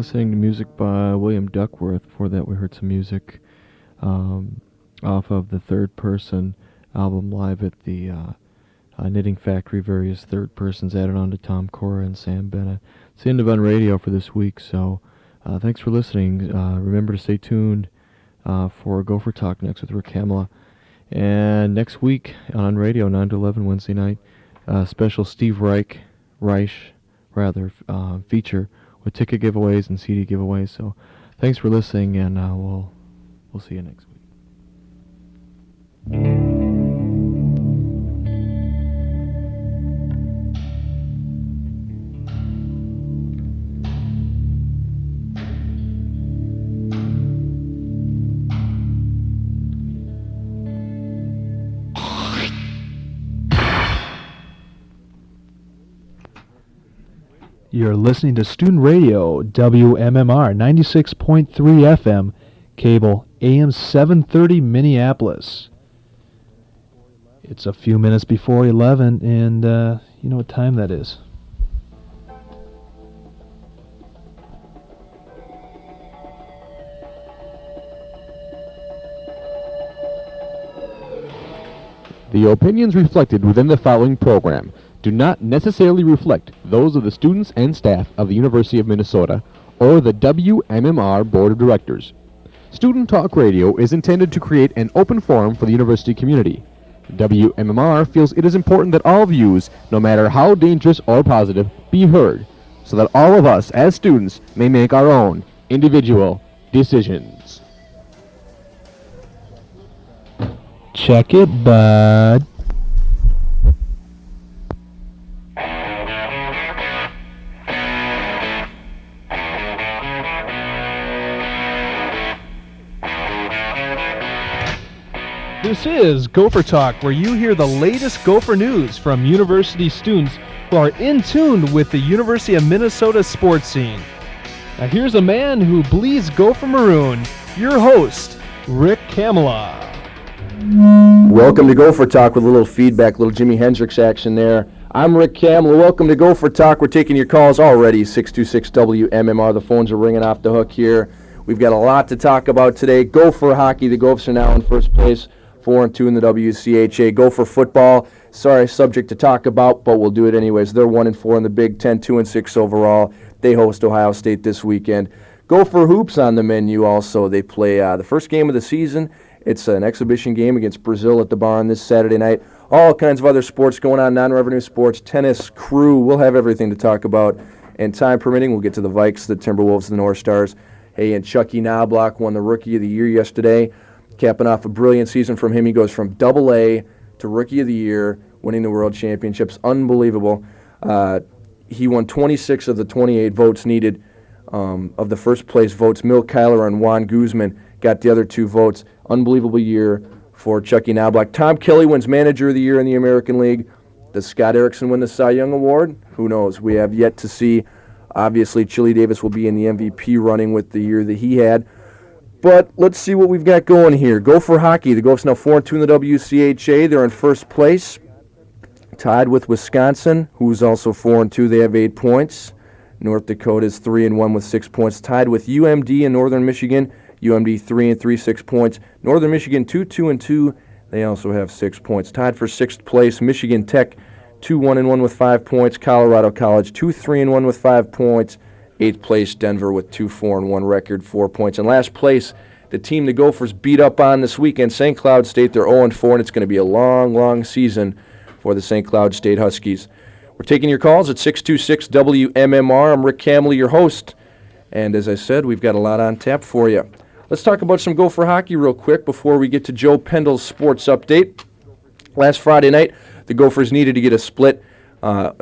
listening to music by William Duckworth. Before that, we heard some music off of the Third Person album live at the Knitting Factory. Various third persons added on to Tom Cora and Sam Bennett. It's the end of On Radio for this week, so thanks for listening. Remember to stay tuned for Gopher Talk next with Rick Hamela. And next week on Radio, 9 to 11 Wednesday night, special Steve Reich feature with ticket giveaways and CD giveaways. So thanks for listening, and we'll see you next week. You're listening to Student Radio, WMMR 96.3 FM, cable AM 730 Minneapolis. It's a few minutes before 11, and you know what time that is. The opinions reflected within the following program do not necessarily reflect those of the students and staff of the University of Minnesota or the WMMR Board of Directors. Student Talk Radio is intended to create an open forum for the university community. WMMR feels it is important that all views, no matter how dangerous or positive, be heard, so that all of us as students may make our own individual decisions. Check it, bud. This is Gopher Talk, where you hear the latest Gopher news from university students who are in tune with the University of Minnesota sports scene. Now here's a man who bleeds Gopher Maroon, your host, Rick Kamala. Welcome to Gopher Talk with a little feedback, little Jimi Hendrix action there. I'm Rick Kamala. Welcome to Gopher Talk. We're taking your calls already, 626 WMMR. The phones are ringing off the hook here. We've got a lot to talk about today. Gopher hockey, the Gophers are now in first place, 4-2 in the WCHA. Gopher football, sorry, subject to talk about, but we'll do it anyways. They're 1-4 in the Big Ten, 2-6 overall. They host Ohio State this weekend. Gopher hoops on the menu also. They play the first game of the season. It's an exhibition game against Brazil at the Barn this Saturday night. All kinds of other sports going on, non-revenue sports, tennis, crew. We'll have everything to talk about. And time permitting, we'll get to the Vikes, the Timberwolves, the North Stars. Hey, and Chucky Knobloch won the Rookie of the Year yesterday, capping off a brilliant season from him. He goes from Double-A to Rookie of the Year, winning the World Championships. Unbelievable. He won 26 of the 28 votes needed of the first-place votes. Milt Kyler and Juan Guzman got the other 2 votes. Unbelievable year for Chucky Knobloch. Tom Kelly wins Manager of the Year in the American League. Does Scott Erickson win the Cy Young Award? Who knows? We have yet to see. Obviously, Chili Davis will be in the MVP running with the year that he had. But let's see what we've got going here. Gopher hockey. The Gophers now 4-2 in the WCHA. They're in first place, tied with Wisconsin, who's also 4-2. They have 8 points. North Dakota is 3-1 with 6 points, tied with UMD in Northern Michigan. UMD 3-3, 6 points. Northern Michigan 2-2. They also have 6 points. Tied for 6th place, Michigan Tech 2-1 with 5 points. Colorado College 2-3 with 5 points. 8th place, Denver with 2-4 record, 4 points. And last place, the team the Gophers beat up on this weekend, St. Cloud State. They're 0-4, and it's going to be a long, long season for the St. Cloud State Huskies. We're taking your calls at 626 WMMR. I'm Rick Kamala, your host. And as I said, we've got a lot on tap for you. Let's talk about some Gopher hockey real quick before we get to Joe Pendle's sports update. Last Friday night, the Gophers needed to get a split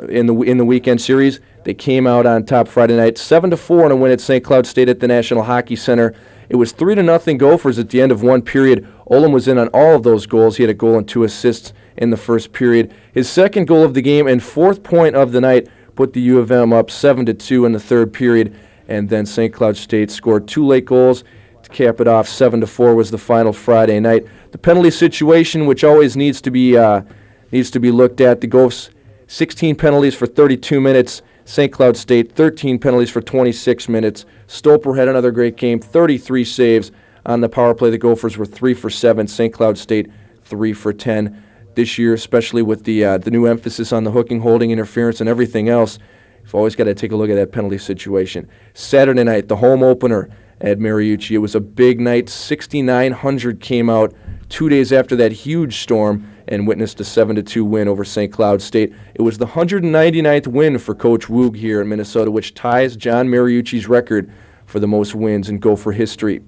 in the weekend series. They came out on top Friday night, 7-4 in a win at St. Cloud State at the National Hockey Center. It was 3-0 Gophers at the end of one period. Olin was in on all of those goals. He had a goal and 2 assists in the first period. His second goal of the game and 4th point of the night put the U of M up 7-2 in the third period. And then St. Cloud State scored 2 late goals to cap it off. 7-4 was the final Friday night. The penalty situation, which always needs to be looked at. The Gophers 16 penalties for 32 minutes. St. Cloud State, 13 penalties for 26 minutes. Stolper had another great game, 33 saves on the power play. The Gophers were 3 for 7. St. Cloud State, 3 for 10. This year, especially with the new emphasis on the hooking, holding, interference, and everything else, you've always got to take a look at that penalty situation. Saturday night, the home opener at Mariucci. It was a big night. 6,900 came out 2 days after that huge storm and witnessed a 7-2 win over St. Cloud State. It was the 199th win for Coach Woog here in Minnesota, which ties John Mariucci's record for the most wins in Gopher history.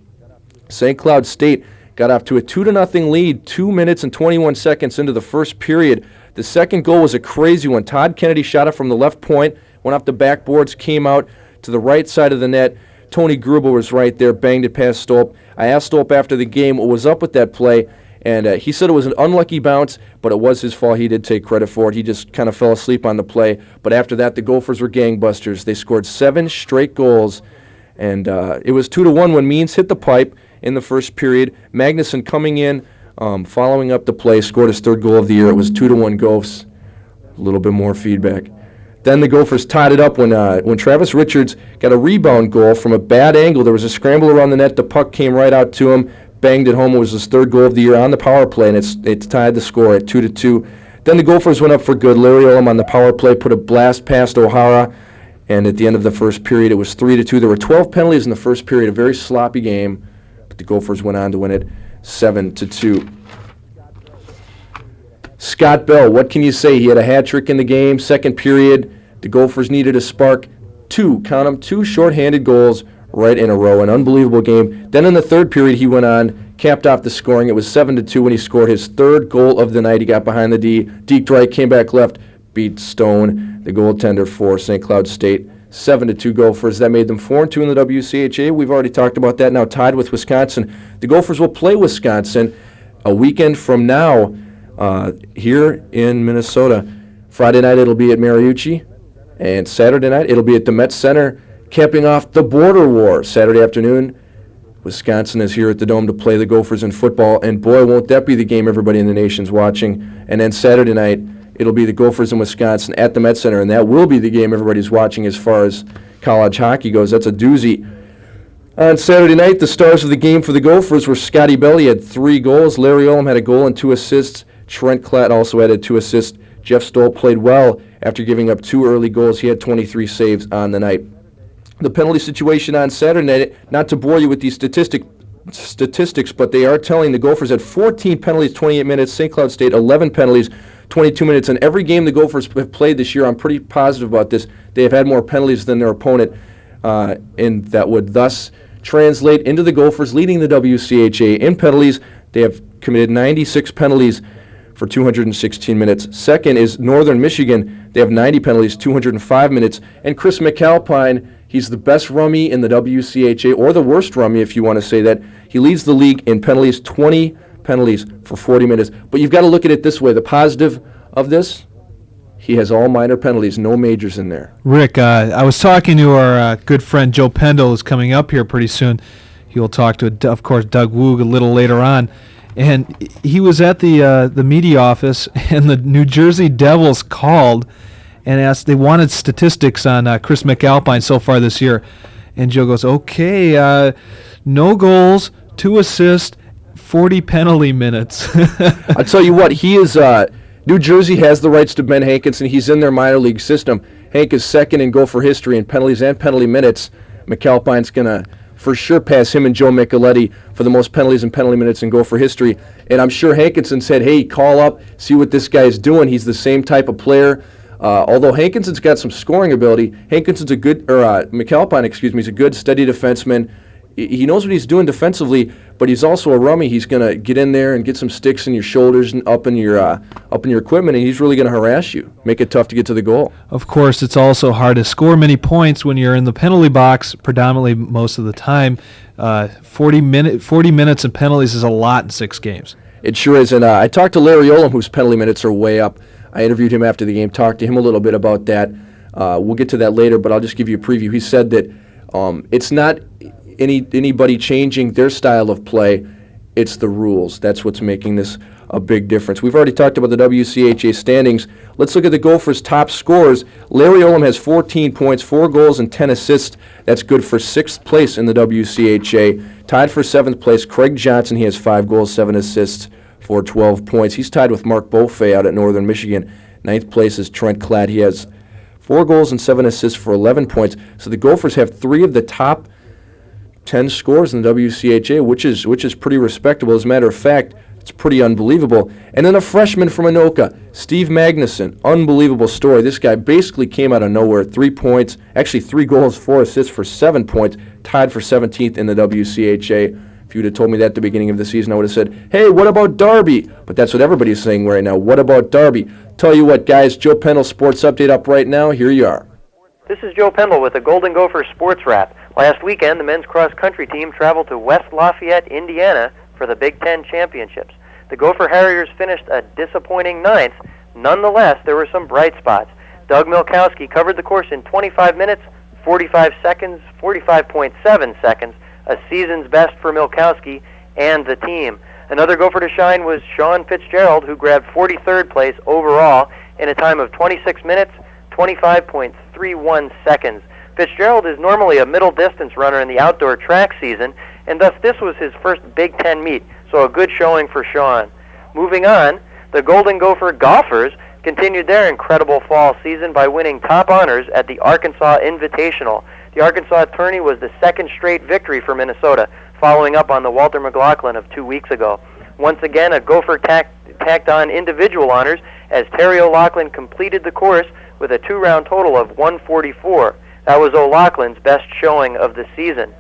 St. Cloud State got off to a 2-0 lead 2 minutes and 21 seconds into the first period. The second goal was a crazy one. Todd Kennedy shot it from the left point, went off the backboards, came out to the right side of the net. Tony Gruber was right there, banged it past Stolp. I asked Stolp after the game what was up with that play, and he said it was an unlucky bounce, but it was his fault. He did take credit for it. He just kind of fell asleep on the play. But after that, the Gophers were gangbusters. They scored 7 straight goals, and it was 2-1 when Means hit the pipe in the first period. Magnuson coming in, following up the play, scored his 3rd goal of the year. It was 2-1 Gophs. A little bit more feedback. Then the Gophers tied it up when Travis Richards got a rebound goal from a bad angle. There was a scramble around the net. The puck came right out to him, banged it home. It was his 3rd goal of the year on the power play, and it tied the score at 2-2. Then the Gophers went up for good. Larry Olam on the power play put a blast past O'Hara, and at the end of the first period, it was 3-2. There were 12 penalties in the first period, a very sloppy game, but the Gophers went on to win it 7-2. Scott Bell, what can you say? He had a hat trick in the game. Second period, the Gophers needed a spark. 2 shorthanded goals right in a row. An unbelievable game. Then in the third period, he went on, capped off the scoring. It was 7-2 when he scored his 3rd goal of the night. He got behind the D. Deke Drake came back left, beat Stone, the goaltender for St. Cloud State. 7-2 Gophers. That made them 4-2 in the WCHA. We've already talked about that. Now tied with Wisconsin. The Gophers will play Wisconsin a weekend from now here in Minnesota. Friday night it'll be at Mariucci, and Saturday night it'll be at the Met Center, capping off the border war. Saturday afternoon, Wisconsin is here at the Dome to play the Gophers in football, and boy, won't that be the game everybody in the nation's watching. And then Saturday night, it'll be the Gophers in Wisconsin at the Met Center, and that will be the game everybody's watching as far as college hockey goes. That's a doozy. On Saturday night, the stars of the game for the Gophers were Scotty Bell. He had 3 goals. Larry Olam had a goal and 2 assists. Trent Klatt also added 2 assists. Jeff Stoll played well after giving up 2 early goals. He had 23 saves on the night. The penalty situation on Saturday night, not to bore you with these statistics, but they are telling the Gophers had 14 penalties, 28 minutes. St. Cloud State, 11 penalties, 22 minutes. In every game the Gophers have played this year, I'm pretty positive about this, they have had more penalties than their opponent, and that would thus translate into the Gophers leading the WCHA in penalties. They have committed 96 penalties for 216 minutes. Second is Northern Michigan. They have 90 penalties, 205 minutes. And Chris McAlpine, he's the best rummy in the WCHA, or the worst rummy if you want to say that. He leads the league in penalties, 20 penalties for 40 minutes. But you've got to look at it this way. The positive of this, he has all minor penalties, no majors in there. Rick, I was talking to our good friend Joe Pendle, who's coming up here pretty soon. He will talk to, of course, Doug Woog a little later on. And he was at the media office, and the New Jersey Devils called and asked, they wanted statistics on Chris McAlpine so far this year. And Joe goes, okay, no goals, 2 assists, 40 penalty minutes. I'll tell you what, he is, New Jersey has the rights to Ben Hankinson. He's in their minor league system. Hank is second in Gopher history in penalties and penalty minutes. McAlpine's going to for sure pass him and Joe Micheletti for the most penalties and penalty minutes in Gopher history. And I'm sure Hankinson said, hey, call up, see what this guy's doing. He's the same type of player. Although Hankinson's got some scoring ability, McAlpine, he's a good, steady defenseman. He knows what he's doing defensively, but he's also a rummy. He's going to get in there and get some sticks in your shoulders and up in your equipment, and he's really going to harass you, make it tough to get to the goal. Of course, it's also hard to score many points when you're in the penalty box predominantly most of the time. 40 minutes and penalties is a lot in 6 games. It sure is, and I talked to Larry Olam, whose penalty minutes are way up. I interviewed him after the game, talked to him a little bit about that. We'll get to that later, but I'll just give you a preview. He said that it's not anybody changing their style of play. it's the rules. That's what's making this a big difference. We've already talked about the WCHA standings. Let's look at the Gophers' top scorers. Larry Olam has 14 points, 4 goals, and 10 assists. That's good for 6th place in the WCHA. Tied for 7th place, Craig Johnson. He has 5 goals, 7 assists for 12 points. He's tied with Mark Beaufay out at Northern Michigan. 9th place is Trent Klatt. He has 4 goals and 7 assists for 11 points. So the Gophers have 3 of the top 10 scores in the WCHA, which is pretty respectable. As a matter of fact, it's pretty unbelievable. And then a freshman from Anoka, Steve Magnuson. Unbelievable story. This guy basically came out of nowhere. 3 points, actually 3 goals, 4 assists for 7 points, tied for 17th in the WCHA. If you'd have told me that at the beginning of the season, I would have said, hey, what about Darby? But that's what everybody's saying right now. What about Darby? Tell you what, guys, Joe Pendle Sports Update up right now. Here you are. This is Joe Pendle with the Golden Gopher Sports Wrap. Last weekend, the men's cross-country team traveled to West Lafayette, Indiana for the Big Ten Championships. The Gopher Harriers finished a disappointing 9th. Nonetheless, there were some bright spots. Doug Milkowski covered the course in 25 minutes, 45 seconds, 45.7 seconds, a season's best for Milkowski and the team. Another Gopher to shine was Sean Fitzgerald, who grabbed 43rd place overall in a time of 26 minutes, 25.31 seconds. Fitzgerald is normally a middle-distance runner in the outdoor track season, and thus this was his first Big Ten meet, so a good showing for Sean. Moving on, the Golden Gopher Golfers continued their incredible fall season by winning top honors at the Arkansas Invitational. The Arkansas tourney was the second straight victory for Minnesota, following up on the Walter McLaughlin of 2 weeks ago. Once again, a Gopher tacked on individual honors as Terry O'Loughlin completed the course with a 2-round total of 144. That was O'Loughlin's best showing of the season.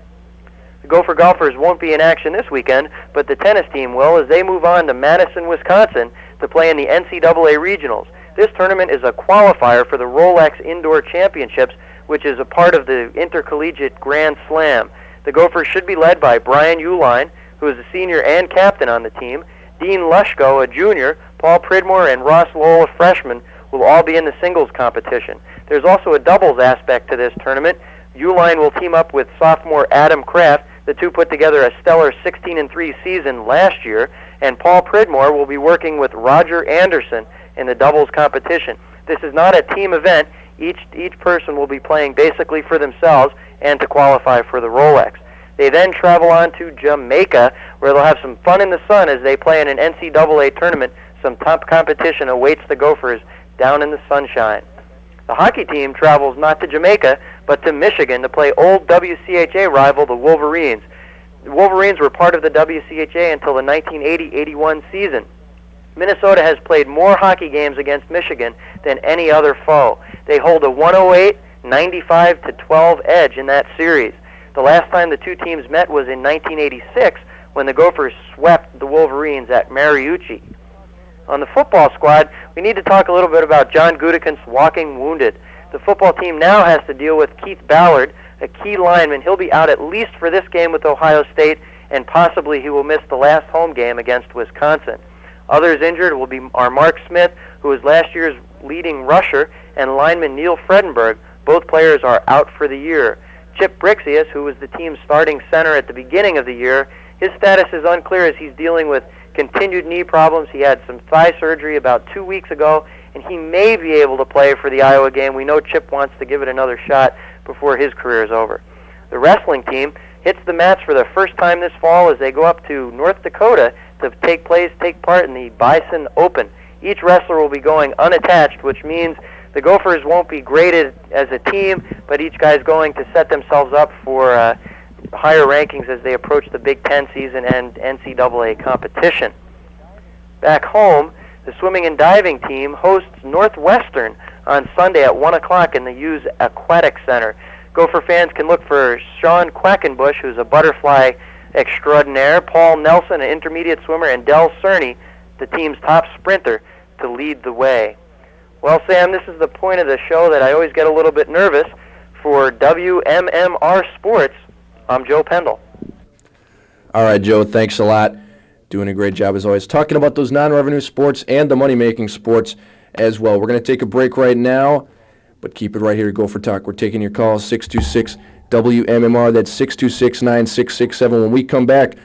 The Gopher Golfers won't be in action this weekend, but the tennis team will as they move on to Madison, Wisconsin to play in the NCAA Regionals. This tournament is a qualifier for the Rolex Indoor Championships, which is a part of the Intercollegiate Grand Slam. The Gophers should be led by Brian Uline, who is a senior and captain on the team. Dean Lushko, a junior, Paul Pridmore, and Ross Lowell, a freshman, will all be in the singles competition. There's also a doubles aspect to this tournament. Uline will team up with sophomore Adam Kraft. The two put together a stellar 16-3 season last year, and Paul Pridmore will be working with Roger Anderson in the doubles competition. This is not a team event. Each person will be playing basically for themselves and to qualify for the Rolex. They then travel on to Jamaica, where they'll have some fun in the sun as they play in an NCAA tournament. Some top competition awaits the Gophers down in the sunshine. The hockey team travels not to Jamaica, but to Michigan to play old WCHA rival, the Wolverines. The Wolverines were part of the WCHA until the 1980-81 season. Minnesota has played more hockey games against Michigan than any other foe. They hold a 108, 95-12 edge in that series. The last time the two teams met was in 1986 when the Gophers swept the Wolverines at Mariucci. On the football squad, we need to talk a little bit about John Gutekunst walking wounded. The football team now has to deal with Keith Ballard, a key lineman. He'll be out at least for this game with Ohio State, and possibly he will miss the last home game against Wisconsin. Others injured are Mark Smith, who was last year's leading rusher, and lineman Neil Fredenberg. Both players are out for the year. Chip Brixius, who was the team's starting center at the beginning of the year, his status is unclear as he's dealing with continued knee problems. He had some thigh surgery about 2 weeks ago, and he may be able to play for the Iowa game. We know Chip wants to give it another shot before his career is over. The wrestling team hits the mats for the first time this fall as they go up to North Dakota to take part in the Bison Open. Each wrestler will be going unattached, which means the Gophers won't be graded as a team, but each guy's going to set themselves up for higher rankings as they approach the Big Ten season and NCAA competition. Back home, the swimming and diving team hosts Northwestern on Sunday at 1 o'clock in the Hughes Aquatic Center. Gopher fans can look for Sean Quackenbush, who's a butterfly extraordinaire, Paul Nelson, an intermediate swimmer, and Del Cerny, the team's top sprinter, to lead the way. Well, Sam, this is the point of the show that I always get a little bit nervous. For WMMR Sports, I'm Joe Pendle. All right, Joe, thanks a lot. Doing a great job as always. Talking about those non-revenue sports and the money-making sports as well. We're going to take a break right now, but keep it right here to Gopher Talk. We're taking your calls, 626-WMMR. That's 626-9667. When we come back,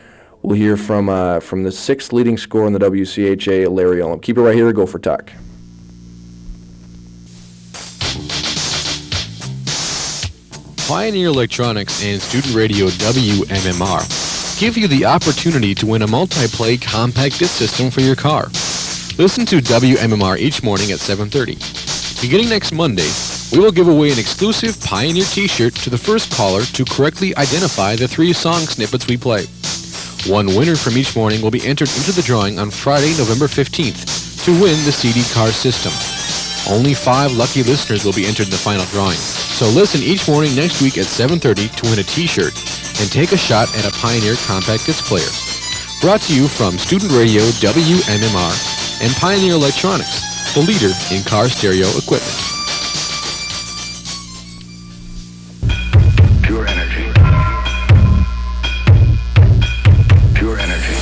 We'll hear from the sixth leading scorer in the WCHA, Larry Ullum. Keep it right here, Gopher Talk. Pioneer Electronics and Student Radio WMMR give you the opportunity to win a multi-play compact disc system for your car. Listen to WMMR each morning at 7:30. Beginning next Monday, we will give away an exclusive Pioneer t-shirt to the first caller to correctly identify the 3 song snippets we play. One winner from each morning will be entered into the drawing on Friday, November 15th to win the CD car system. Only 5 lucky listeners will be entered in the final drawing. So listen each morning next week at 7:30 to win a t-shirt and take a shot at a Pioneer compact disc player. Brought to you from Student Radio WMMR and Pioneer Electronics, the leader in car stereo equipment. Pure energy. Pure energy.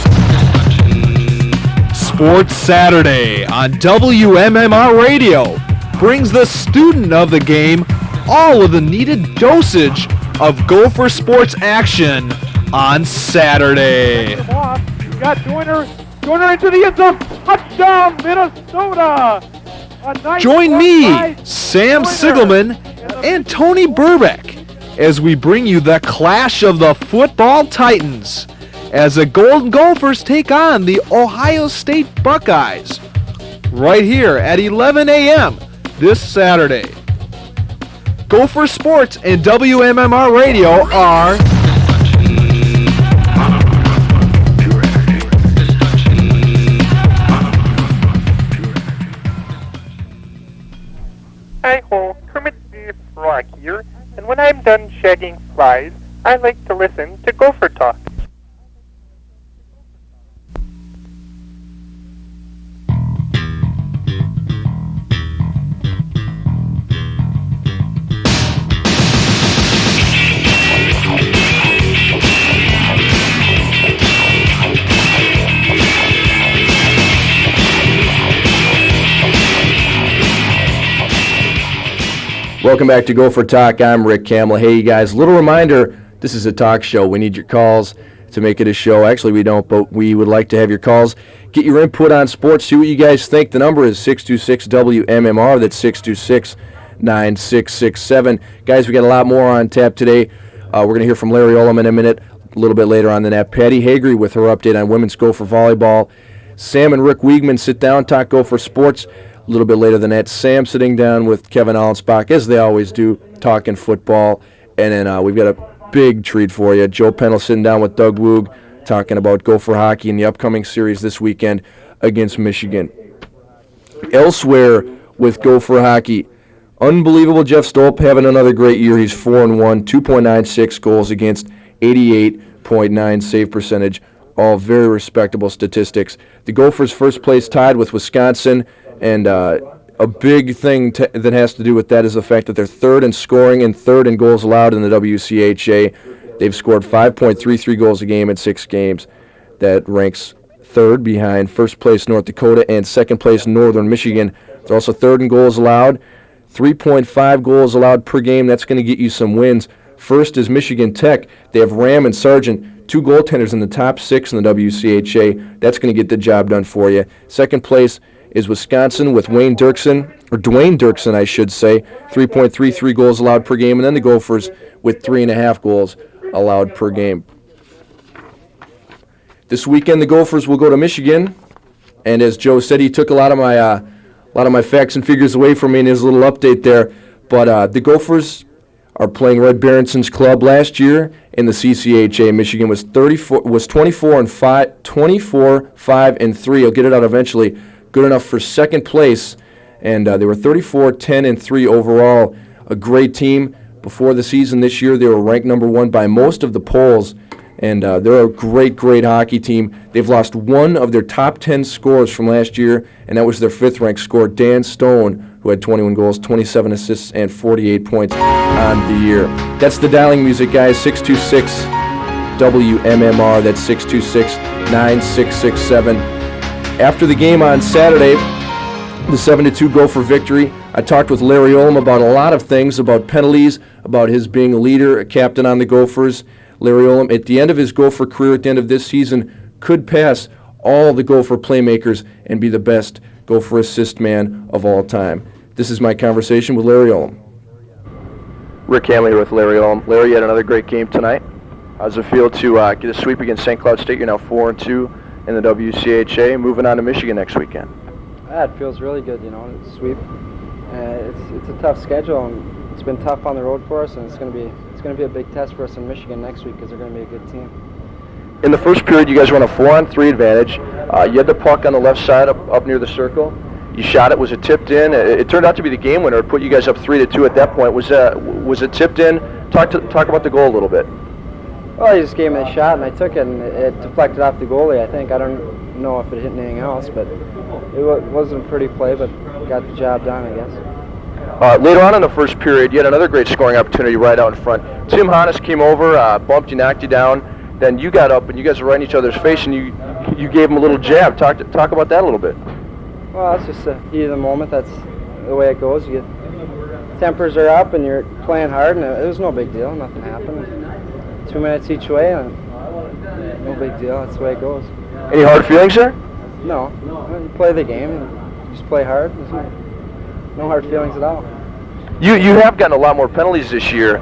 Sports Saturday on WMMR Radio brings the student of the game all of the needed dosage of Gopher sports action on Saturday. You got Joyner into the end zone. Touchdown, Minnesota! A nice Join run me, by Sam Joyner. Sigelman, and Tony Burbeck as we bring you the clash of the football titans as the Golden Gophers take on the Ohio State Buckeyes right here at 11 a.m. this Saturday. Gopher Sports and WMMR Radio are Hi ho, Kermit the Frog here, and when I'm done shagging flies, I like to listen to Gopher Talk. Welcome back to Gopher Talk. I'm Rick Kamla. Hey, you guys, little reminder, this is a talk show. We need your calls to make it a show. Actually, we don't, but we would like to have your calls. Get your input on sports. See what you guys think. The number is 626-WMMR. That's 626-9667. Guys, we got a lot more on tap today. We're going to hear from Larry Ullum in a minute, a little bit later on than that. Patty Hagery with her update on women's Gopher volleyball. Sam and Rick Wiegman sit down, talk Gopher sports. A little bit later than that, Sam sitting down with Kevin Allensbach, as they always do, talking football. And then we've got a big treat for you. Joe Pennell sitting down with Doug Woog, talking about Gopher hockey in the upcoming series this weekend against Michigan. Elsewhere with Gopher hockey, unbelievable Jeff Stolp having another great year. He's 4-1, 2.96 goals against, 88.9 save percentage. All very respectable statistics. The Gophers first place tied with Wisconsin. And a big thing that has to do with that is the fact that they're third in scoring and third in goals allowed in the WCHA. They've scored 5.33 goals a game in 6 games. That ranks third behind first place North Dakota and second place Northern Michigan. They're also third in goals allowed, 3.5 goals allowed per game. That's going to get you some wins. First is Michigan Tech. They have Ram and Sargent, 2 goaltenders in the top 6 in the WCHA. That's going to get the job done for you. Second place is Wisconsin with Dwayne Dirksen, I should say, 3.33 goals allowed per game, and then the Gophers with 3.5 goals allowed per game. This weekend, the Gophers will go to Michigan, and as Joe said, he took a lot of my facts and figures away from me in his little update there. But the Gophers are playing Red Berenson's club last year in the CCHA. Michigan was 24-5-3. I'll get it out eventually. Good enough for second place, and they were 34-10-3 overall. A great team. Before the season this year, they were ranked number 1 by most of the polls, and they're a great, great hockey team. They've lost one of their top 10 scorers from last year, and that was their 5th-ranked scorer, Dan Stone, who had 21 goals, 27 assists, and 48 points on the year. That's the dialing music, guys, 626-WMMR. That's 626-9667. After the game on Saturday, the 7-2 Gopher victory, I talked with Larry Ullum about a lot of things, about penalties, about his being a leader, a captain on the Gophers, Larry Olam, at the end of his Gopher career, at the end of this season, could pass all the Gopher playmakers and be the best Gopher assist man of all time. This is my conversation with Larry Olam. Rick Hamley here with Larry Olam. Larry, you had another great game tonight. How does it feel to get a sweep against St. Cloud State? You're now 4-2 in the WCHA, moving on to Michigan next weekend. Yeah, it feels really good, it's a sweep. It's a tough schedule, and it's been tough on the road for us, and it's going to be a big test for us in Michigan next week because they're going to be a good team. In the first period, you guys were on a 4-on-3 advantage. You had the puck on the left side up near the circle. You shot it. Was it tipped in? It turned out to be the game winner. It put you guys up 3-2 at that point. Was it tipped in? Talk about the goal a little bit. Well, he just gave me a shot, and I took it, and it deflected off the goalie, I think. I don't know if it hit anything else, but it wasn't a pretty play, but got the job done, I guess. Later on in the first period, you had another great scoring opportunity right out in front. Tim Hannes came over, bumped you, knocked you down. Then you got up, and you guys were right in each other's face, and you gave him a little jab. Talk about that a little bit. Well, that's just the heat of the moment. That's the way it goes. Tempers are up, and you're playing hard, and it was no big deal. Nothing happened. 2 minutes each way, and no big deal. That's the way it goes. Any hard feelings there? No. You play the game, and just play hard. There's no hard feelings at all. You have gotten a lot more penalties this year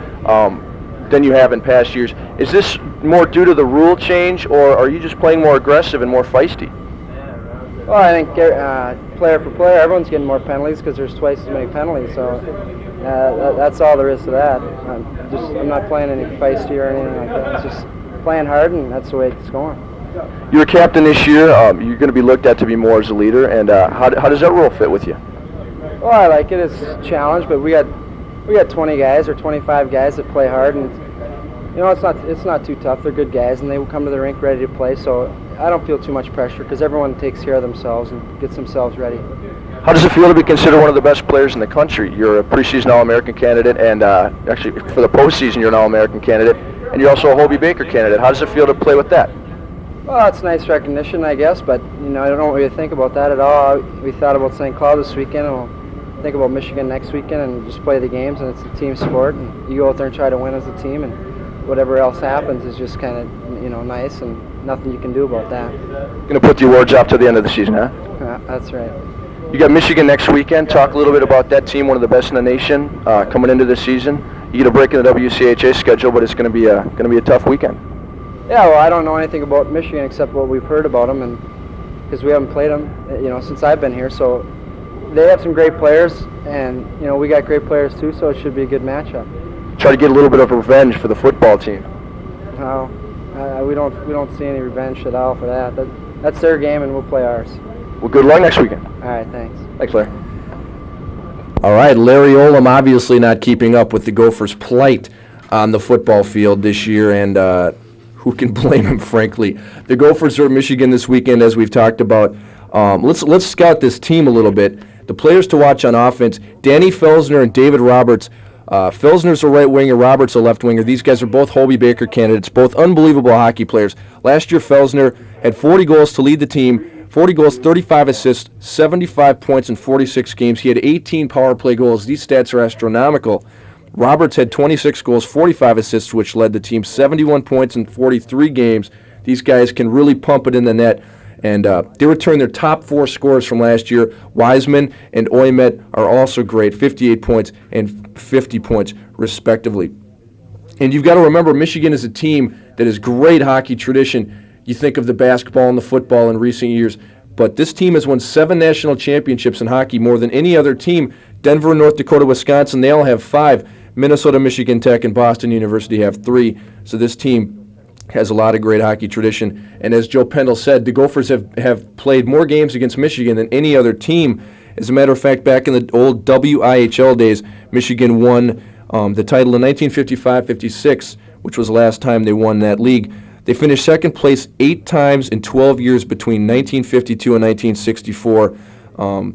than you have in past years. Is this more due to the rule change, or are you just playing more aggressive and more feisty? Well, I think player for player, everyone's getting more penalties because there's twice as many penalties. So that's all there is to that. I'm not playing any feisty or anything like that. It's just playing hard, and that's the way it's going. You're a captain this year. You're going to be looked at to be more as a leader. And how does that role fit with you? Well, I like it. It's a challenge, but we got 20 guys or 25 guys that play hard, and it's not too tough. They're good guys, and they will come to the rink ready to play. So I don't feel too much pressure because everyone takes care of themselves and gets themselves ready. How does it feel to be considered one of the best players in the country? You're a preseason All-American candidate, and actually for the postseason you're an All-American candidate, and you're also a Hobie Baker candidate. How does it feel to play with that? Well, it's nice recognition, I guess, but I don't really think about that at all. We thought about St. Cloud this weekend, and we'll think about Michigan next weekend, and just play the games. And it's a team sport, and you go out there and try to win as a team, and whatever else happens is just kind of nice, and nothing you can do about that. Going to put the awards up to the end of the season, huh? Yeah, that's right. You got Michigan next weekend. Talk a little bit about that team, one of the best in the nation, coming into this season. You get a break in the WCHA schedule, but it's going to be a tough weekend. Yeah, well, I don't know anything about Michigan except what we've heard about them, and because we haven't played them, since I've been here. So they have some great players, and we got great players too. So it should be a good matchup. Try to get a little bit of revenge for the football team. No, we don't see any revenge at all for that. That's their game, and we'll play ours. Well, good luck next weekend. All right, thanks. Thanks, Larry. All right, Larry Olam obviously not keeping up with the Gophers' plight on the football field this year, and who can blame him, frankly? The Gophers are at Michigan this weekend, as we've talked about. Let's scout this team a little bit. The players to watch on offense: Danny Felsner and David Roberts. Felsner's a right winger, Roberts a left winger. These guys are both Hobie Baker candidates, both unbelievable hockey players. Last year, Felsner had 40 goals to lead the team. 40 goals, 35 assists, 75 points in 46 games. He had 18 power play goals. These stats are astronomical. Roberts had 26 goals, 45 assists, which led the team, 71 points in 43 games. These guys can really pump it in the net, and they returned their top 4 scorers from last year. Wiseman and Oymet are also great, 58 points and 50 points, respectively. And you've got to remember, Michigan is a team that has great hockey tradition. You think of the basketball and the football in recent years, but this team has won 7 national championships in hockey, more than any other team. Denver, North Dakota, Wisconsin, they all have 5. Minnesota, Michigan Tech, and Boston University have 3. So this team has a lot of great hockey tradition. And as Joe Pendle said, the Gophers have played more games against Michigan than any other team. As a matter of fact, back in the old WIHL days, Michigan won the title in 1955-56, which was the last time they won that league. They finished second place 8 times in 12 years between 1952 and 1964.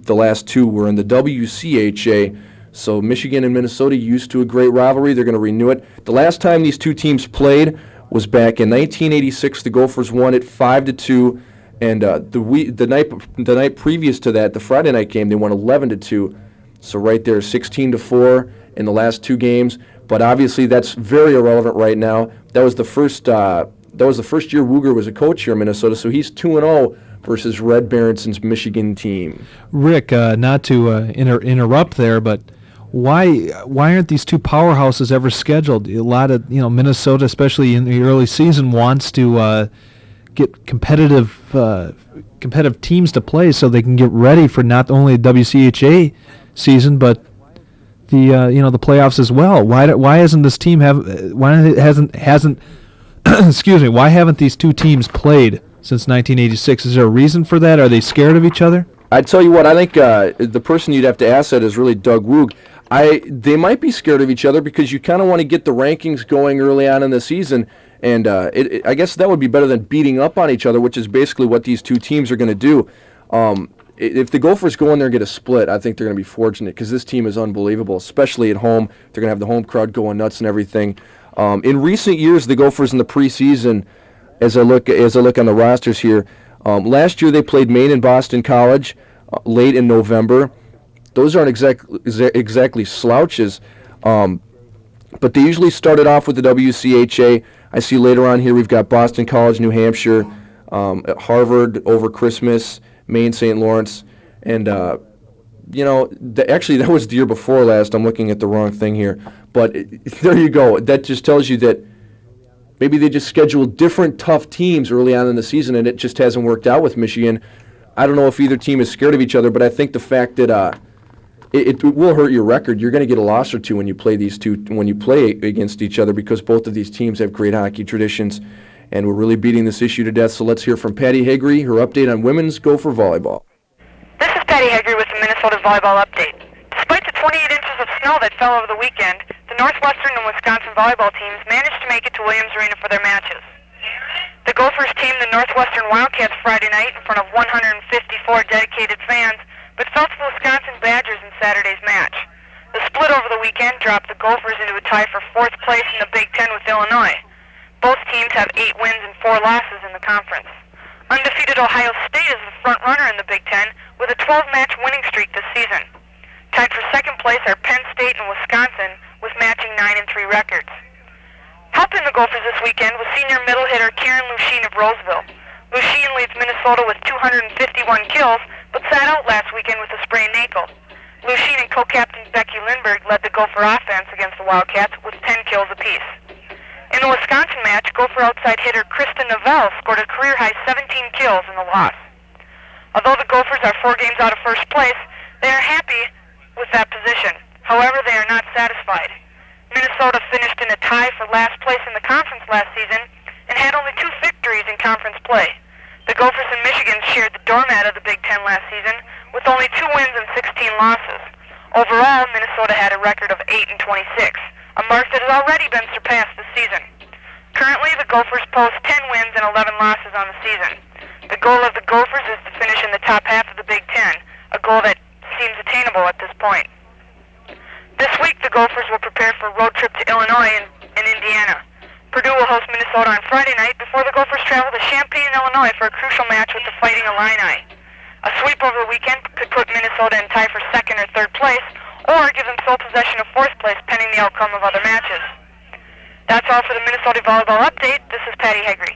The last 2 were in the WCHA. So Michigan and Minnesota used to a great rivalry. They're going to renew it. The last time these 2 teams played was back in 1986. The Gophers won it 5-2, and the night previous to that, the Friday night game, they won 11-2. So right there, 16-4 in the last 2 games. But obviously, that's very irrelevant right now. That was the first year Wooger was a coach here in Minnesota, so he's 2-0 versus Red Berenson's Michigan team. Rick, not to interrupt there, but why aren't these two powerhouses ever scheduled? A lot of Minnesota, especially in the early season, wants to get competitive teams to play so they can get ready for not only the WCHA season but the playoffs as well. Why hasn't this team why haven't these two teams played since 1986? Is there a reason for that? Are they scared of each other? I tell you what, I think the person you'd have to ask that is really Doug Woog. They might be scared of each other because you kind of want to get the rankings going early on in the season, and I guess that would be better than beating up on each other, which is basically what these two teams are going to do. If the Gophers go in there and get a split, I think they're going to be fortunate because this team is unbelievable, especially at home. They're going to have the home crowd going nuts and everything. In recent years, the Gophers in the preseason, as I look on the rosters here, last year they played Maine and Boston College late in November. Those aren't exactly slouches, but they usually started off with the WCHA. I see later on here we've got Boston College, New Hampshire, Harvard over Christmas, Maine, St. Lawrence, and actually that was the year before last. I'm looking at the wrong thing here, but there you go. That just tells you that maybe they just scheduled different tough teams early on in the season, and it just hasn't worked out with Michigan. I don't know if either team is scared of each other, but I think the fact that it will hurt your record. You're going to get a loss or two when you play against each other because both of these teams have great hockey traditions, and we're really beating this issue to death. So let's hear from Patty Hegre, her update on women's Gopher volleyball. This is Patty Hegre with the Minnesota Volleyball Update. Despite the 28 inches of snow that fell over the weekend, the Northwestern and Wisconsin volleyball teams managed to make it to Williams Arena for their matches. The Gophers teamed the Northwestern Wildcats Friday night in front of 154 dedicated fans, but fell to the Wisconsin Badgers in Saturday's match. The split over the weekend dropped the Gophers into a tie for 4th place in the Big Ten with Illinois. Both teams have 8 wins and 4 losses in the conference. Undefeated Ohio State is the front runner in the Big Ten with a 12-match winning streak this season. Tied for 2nd place are Penn State and Wisconsin with matching 9-3 records. Helping the Gophers this weekend was senior middle hitter Karen Lucien of Roseville. Lucien leads Minnesota with 251 kills, but sat out last weekend with a sprained ankle. Lucien and co-captain Becky Lindbergh led the Gopher offense against the Wildcats with 10 kills apiece. In the Wisconsin match, Gopher outside hitter Kristen Novell scored a career-high 17 kills in the loss. Although the Gophers are 4 games out of first place, they are happy with that position. However, they are not satisfied. Minnesota finished in a tie for last place in the conference last season and had only 2 victories in conference play. The Gophers and Michigan shared the doormat of the Big Ten last season with only 2 wins and 16 losses. Overall, Minnesota had a record of 8-26, a mark that has already been surpassed this season. Currently, the Gophers post 10 wins and 11 losses on the season. The goal of the Gophers is to finish in the top half of the Big Ten, a goal that seems attainable at this point. This week, the Gophers will prepare for a road trip to Illinois and Indiana. Purdue will host Minnesota on Friday night before the Gophers travel to Champaign, Illinois for a crucial match with the Fighting Illini. A sweep over the weekend could put Minnesota in tie for 2nd or 3rd place, or give them sole possession of 4th place pending the outcome of other matches. That's all for the Minnesota Volleyball Update. This is Patty Hegre.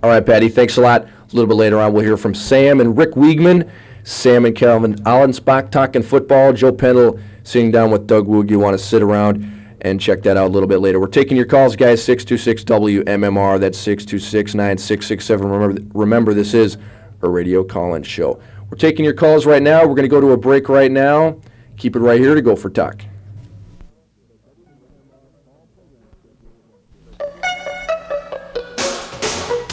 All right, Patty, thanks a lot. A little bit later on, we'll hear from Sam and Rick Wiegman. Sam and Calvin Allensbach talking football. Joe Pendle sitting down with Doug Woog. You want to sit around and check that out a little bit later. We're taking your calls, guys, 626-WMMR. That's 626-9667. Remember, this is a radio call-in show. We're taking your calls right now. We're going to go to a break right now. Keep it right here to Gopher Talk.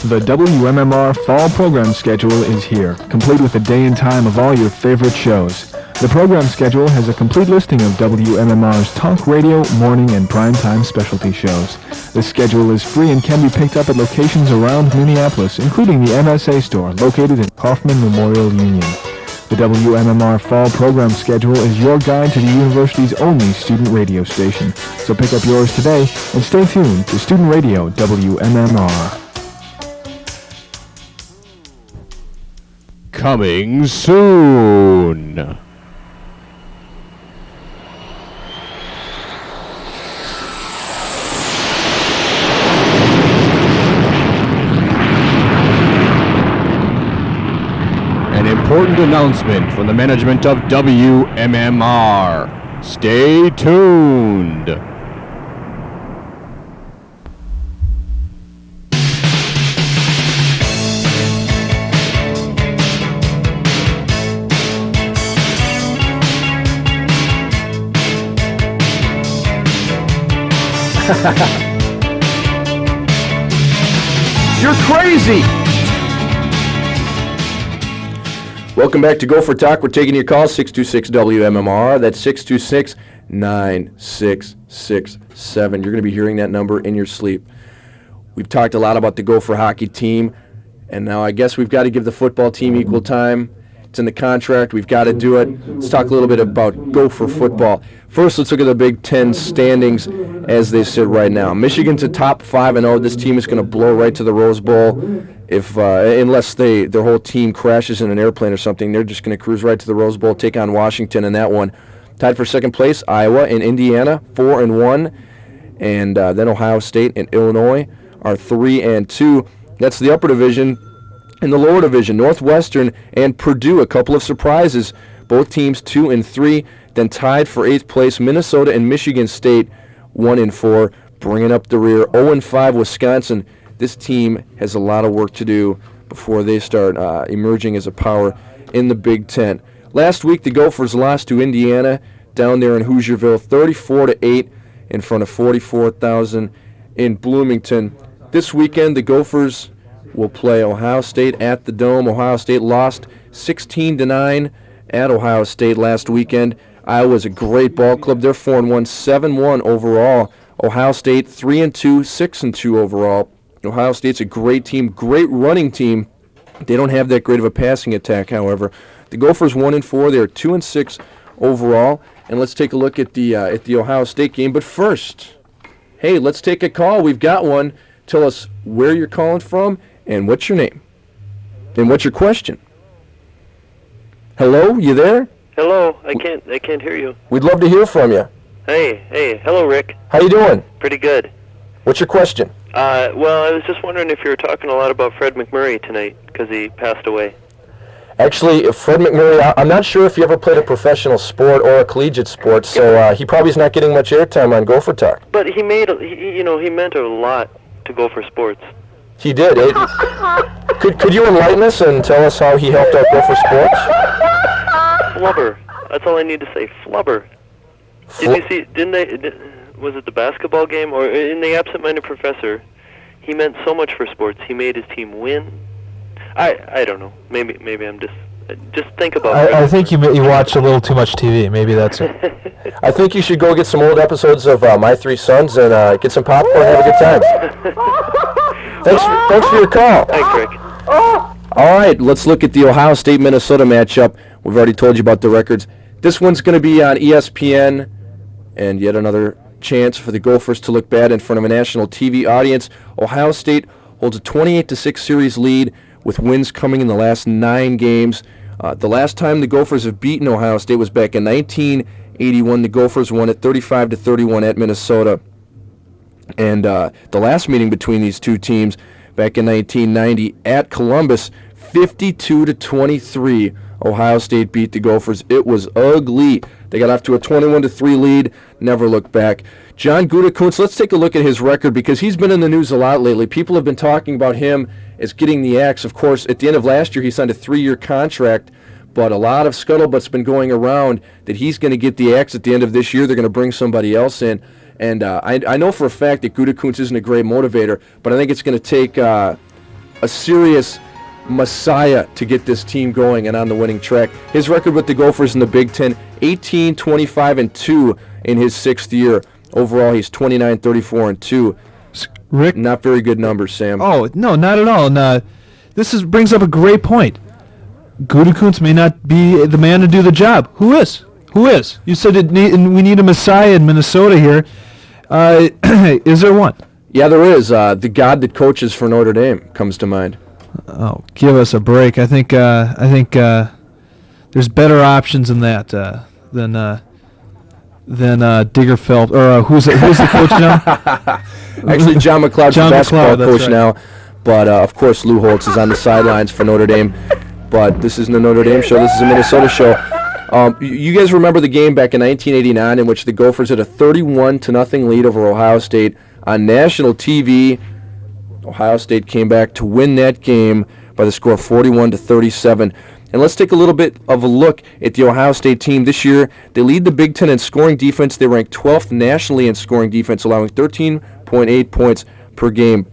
The WMMR Fall Program Schedule is here, complete with a day and time of all your favorite shows. The program schedule has a complete listing of WMMR's talk radio, morning, and primetime specialty shows. The schedule is free and can be picked up at locations around Minneapolis, including the MSA store located in Kaufman Memorial Union. The WMMR Fall Program Schedule is your guide to the university's only student radio station. So pick up yours today and stay tuned to Student Radio WMMR. Coming soon. important announcement from the management of WMMR. Stay tuned. You're crazy! Welcome back to Gopher Talk. We're taking your calls, 626-WMMR. That's 626-9667. You're going to be hearing that number in your sleep. We've talked a lot about the Gopher hockey team, and now I guess we've got to give the football team equal time. It's in the contract. We've got to do it. Let's talk a little bit about Gopher football. First, let's look at the Big Ten standings as they sit right now. Michigan's a top 5-0. This team is going to blow right to the Rose Bowl. Unless their whole team crashes in an airplane or something, they're just going to cruise right to the Rose Bowl, take on Washington in that one. Tied for second place, Iowa and Indiana, 4-1, and then Ohio State and Illinois are 3-2. That's the upper division. In the lower division, Northwestern and Purdue, a couple of surprises. Both teams 2-3. Then tied for 8th place, Minnesota and Michigan State, 1-4, bringing up the rear. 0-5, Wisconsin. This team has a lot of work to do before they start emerging as a power in the Big Ten. Last week, the Gophers lost to Indiana down there in Hoosierville, 34-8, in front of 44,000 in Bloomington. This weekend, the Gophers will play Ohio State at the Dome. Ohio State lost 16-9 at Ohio State last weekend. Iowa's a great ball club. They're 4-1, 7-1 overall. Ohio State 3-2, 6-2 overall. Ohio State's a great team, great running team. They don't have that great of a passing attack, however. The Gophers 1-4. They're 2-6 overall. And let's take a look at the Ohio State game. But first, hey, let's take a call. We've got one. Tell us where you're calling from and what's your name and what's your question. Hello, you there? Hello, I can't hear you. We'd love to hear from you. Hey, hello, Rick. How you doing? Pretty good. What's your question? Well, I was just wondering if you were talking a lot about Fred McMurray tonight, because he passed away. Actually, Fred McMurray, I'm not sure if he ever played a professional sport or a collegiate sport, so he probably is not getting much airtime on Gopher Talk. But he meant a lot to Gopher sports. He did. Could you enlighten us and tell us how he helped out Gopher sports? Flubber. That's all I need to say. Flubber. Did you see? Was it the basketball game or in the Absent-Minded Professor? He meant so much for sports. He made his team win. I don't know. Maybe I'm just think about it. I think you watch a little too much TV. Maybe that's it. I think you should go get some old episodes of My Three Sons and get some popcorn and have a good time. Thanks for your call. Thanks, Rick. All right, let's look at the Ohio State-Minnesota matchup. We've already told you about the records. This one's going to be on ESPN, and yet another chance for the Gophers to look bad in front of a national TV audience. Ohio State holds a 28-6 series lead with wins coming in the last 9 games. The last time the Gophers have beaten Ohio State was back in 1981. The Gophers won it 35-31 at Minnesota. And the last meeting between these two teams back in 1990 at Columbus, 52-23. Ohio State beat the Gophers. It was ugly. They got off to a 21-3 lead, never looked back. John Gutekunst, let's take a look at his record because he's been in the news a lot lately. People have been talking about him as getting the axe. Of course, at the end of last year, he signed a 3-year contract, but a lot of scuttlebutt's been going around that he's going to get the axe at the end of this year. They're going to bring somebody else in. And I know for a fact that Gutekunst isn't a great motivator, but I think it's going to take a serious messiah to get this team going and on the winning track. His record with the Gophers in the Big Ten, 18-25-2 in his 6th year. Overall, he's 29-34-2. Rick? Not very good numbers, Sam. Oh, no, not at all. And, this brings up a great point. Gutekunst may not be the man to do the job. Who is? You said we need a messiah in Minnesota here. Is there one? Yeah, there is. The god that coaches for Notre Dame comes to mind. Oh, give us a break. I think there's better options than that than Digger Phelps or who's the coach now? Actually, John McLeod's the basketball coach right. now, but of course Lou Holtz is on the sidelines for Notre Dame. but this isn't a Notre Dame show. This is a Minnesota show. You guys remember the game back in 1989 in which the Gophers had a 31-0 lead over Ohio State on national TV. Ohio State came back to win that game by the score of 41-37. And let's take a little bit of a look at the Ohio State team this year. They lead the Big Ten in scoring defense. They rank 12th nationally in scoring defense, allowing 13.8 points per game.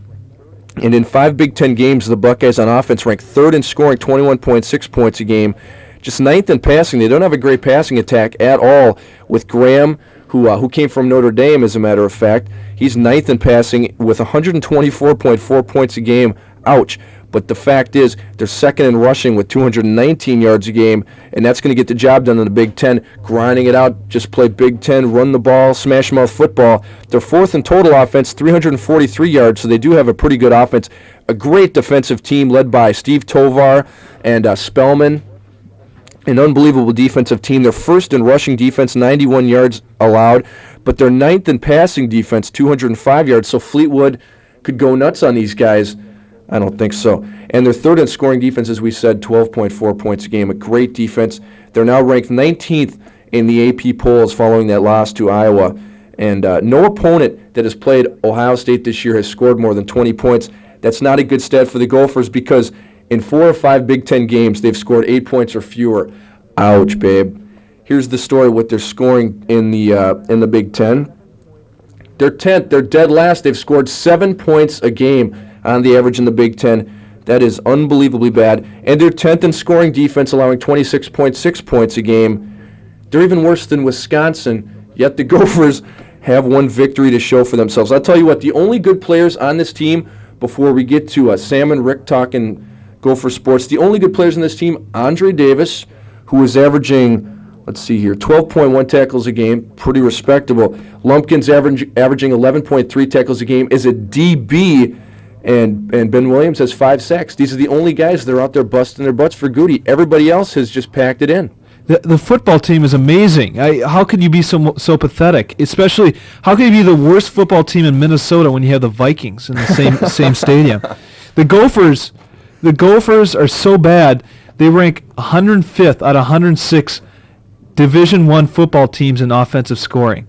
And in 5 Big Ten games, the Buckeyes on offense rank 3rd in scoring, 21.6 points a game. Just 9th in passing. They don't have a great passing attack at all with Graham, who came from Notre Dame, as a matter of fact. He's 9th in passing with 124.4 points a game. Ouch. But the fact is, they're 2nd in rushing with 219 yards a game, and that's going to get the job done in the Big Ten. Grinding it out, just play Big Ten, run the ball, smash mouth football. They're 4th in total offense, 343 yards, so they do have a pretty good offense. A great defensive team led by Steve Tovar and Spellman. An unbelievable defensive team. They're 1st in rushing defense, 91 yards allowed, but they're 9th in passing defense, 205 yards, so Fleetwood could go nuts on these guys. I don't think so. And they're 3rd in scoring defense, as we said, 12.4 points a game. A great defense. They're now ranked 19th in the AP polls following that loss to Iowa. And no opponent that has played Ohio State this year has scored more than 20 points. That's not a good stat for the Gophers because in 4 or 5 Big Ten games, they've scored 8 points or fewer. Ouch, babe. Here's the story, what they're scoring in the Big Ten. They're 10th. They're dead last. They've scored 7 points a game on the average in the Big Ten. That is unbelievably bad. And they're 10th in scoring defense, allowing 26.6 points a game. They're even worse than Wisconsin, yet the Gophers have one victory to show for themselves. I'll tell you what, the only good players on this team, before we get to Sam and Rick talking Gopher sports, the only good players on this team, Andre Davis, who is averaging, let's see here, 12.1 tackles a game, pretty respectable. Lumpkin's averaging 11.3 tackles a game, is a DB, and Ben Williams has 5 sacks. These are the only guys that are out there busting their butts for Goody. Everybody else has just packed it in. The football team is amazing. How could you be so pathetic? Especially, how could you be the worst football team in Minnesota when you have the Vikings in the same stadium? The Gophers are so bad. They rank 105th out of 106 Division I football teams in offensive scoring.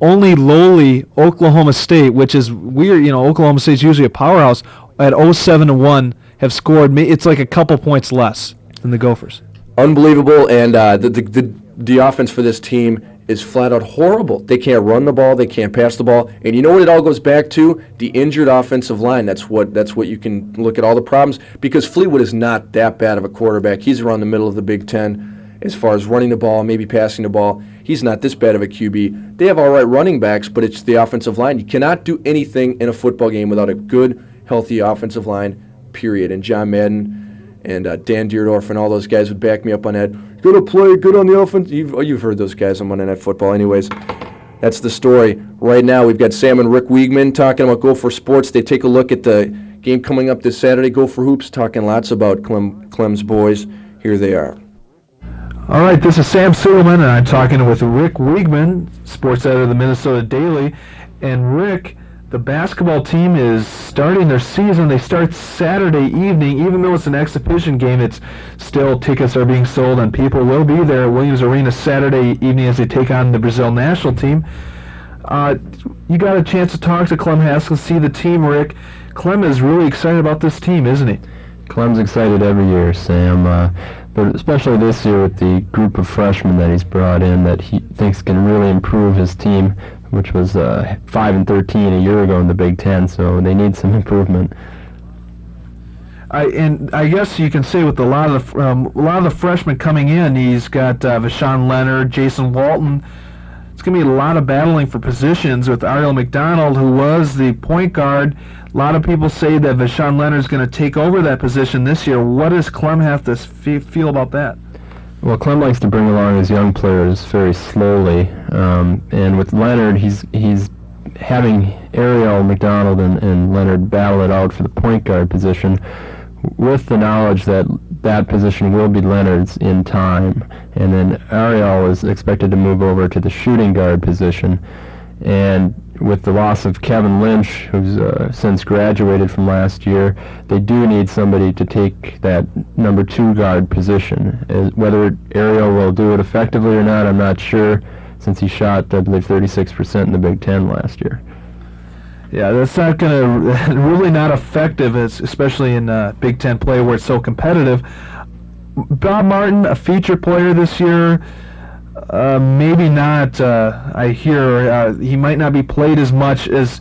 Only lowly Oklahoma State, which is weird, Oklahoma State's usually a powerhouse, at 07-1 have scored. It's like a couple points less than the Gophers. Unbelievable, and the offense for this team is flat out horrible. They can't run the ball, they can't pass the ball, and you know what it all goes back to? The injured offensive line. That's what you can look at all the problems, because Fleetwood is not that bad of a quarterback. He's around the middle of the Big Ten as far as running the ball, maybe passing the ball. He's not this bad of a QB. They have all right running backs, but it's the offensive line. You cannot do anything in a football game without a good, healthy offensive line, period. And John Madden and Dan Deerdorf and all those guys would back me up on that. Good to play, good on the offense. You've heard those guys on Monday Night Football. Anyways, that's the story. Right now, we've got Sam and Rick Wiegman talking about Gopher Sports. They take a look at the game coming up this Saturday, Gopher Hoops, talking lots about Clem's boys. Here they are. All right, this is Sam Suleiman, and I'm talking with Rick Wiegman, sports editor of the Minnesota Daily. And Rick, the basketball team is starting their season. They start Saturday evening. Even though it's an exhibition game, it's still tickets are being sold, and people will be there at Williams Arena Saturday evening as they take on the Brazil national team. You got a chance to talk to Clem Haskins, see the team, Rick. Clem is really excited about this team, isn't he? Clem's excited every year, Sam, but especially this year with the group of freshmen that he's brought in that he thinks can really improve his team, which was 5-13 a year ago in the Big Ten, so they need some improvement. And I guess you can say with a lot of the freshmen coming in, he's got Vashawn Leonard, Jason Walton. It's going to be a lot of battling for positions with Ariel McDonald, who was the point guard. A lot of people say that Vashawn Leonard is going to take over that position this year. What does Clem have to feel about that? Well, Clem likes to bring along his young players very slowly, and with Leonard, he's having Ariel McDonald and Leonard battle it out for the point guard position, with the knowledge that that position will be Leonard's in time, and then Ariel is expected to move over to the shooting guard position. And with the loss of Kevin Lynch, who's since graduated from last year, they do need somebody to take that number 2 guard position. Whether Ariel will do it effectively or not, I'm not sure, since he shot, I believe, 36% in the Big Ten last year. Yeah, that's not going to really not effective, especially in Big Ten play where it's so competitive. Bob Martin, a feature player this year, maybe not. I hear he might not be played as much as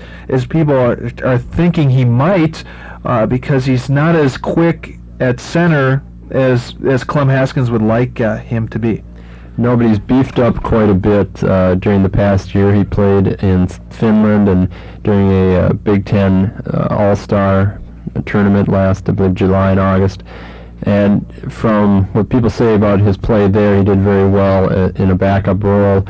people are thinking he might, because he's not as quick at center as Clem Haskins would like him to be. Nobody's beefed up quite a bit during the past year. He played in Finland and during a Big Ten All-Star tournament last, I believe, July and August. And from what people say about his play there, he did very well in a backup role.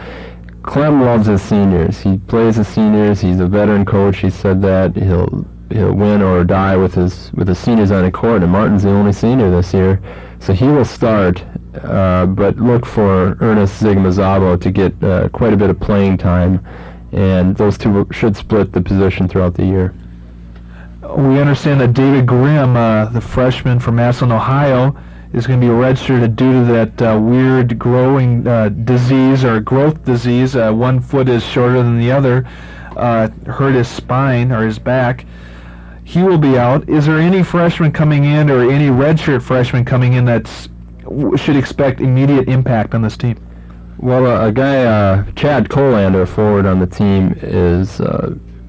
Clem loves his seniors. He plays his seniors. He's a veteran coach. He said that he'll win or die with his seniors on the court, and Martin's the only senior this year, so he will start. But look for Ernest Zigmazabo to get quite a bit of playing time, and those two should split the position throughout the year. We understand that David Grimm, the freshman from Massillon, Ohio, is going to be redshirted due to that weird growing disease or growth disease. One foot is shorter than the other, hurt his spine or his back. He will be out. Is there any freshman coming in or any redshirt freshman coming in that should expect immediate impact on this team? Well, a guy, Chad Colander, a forward on the team, is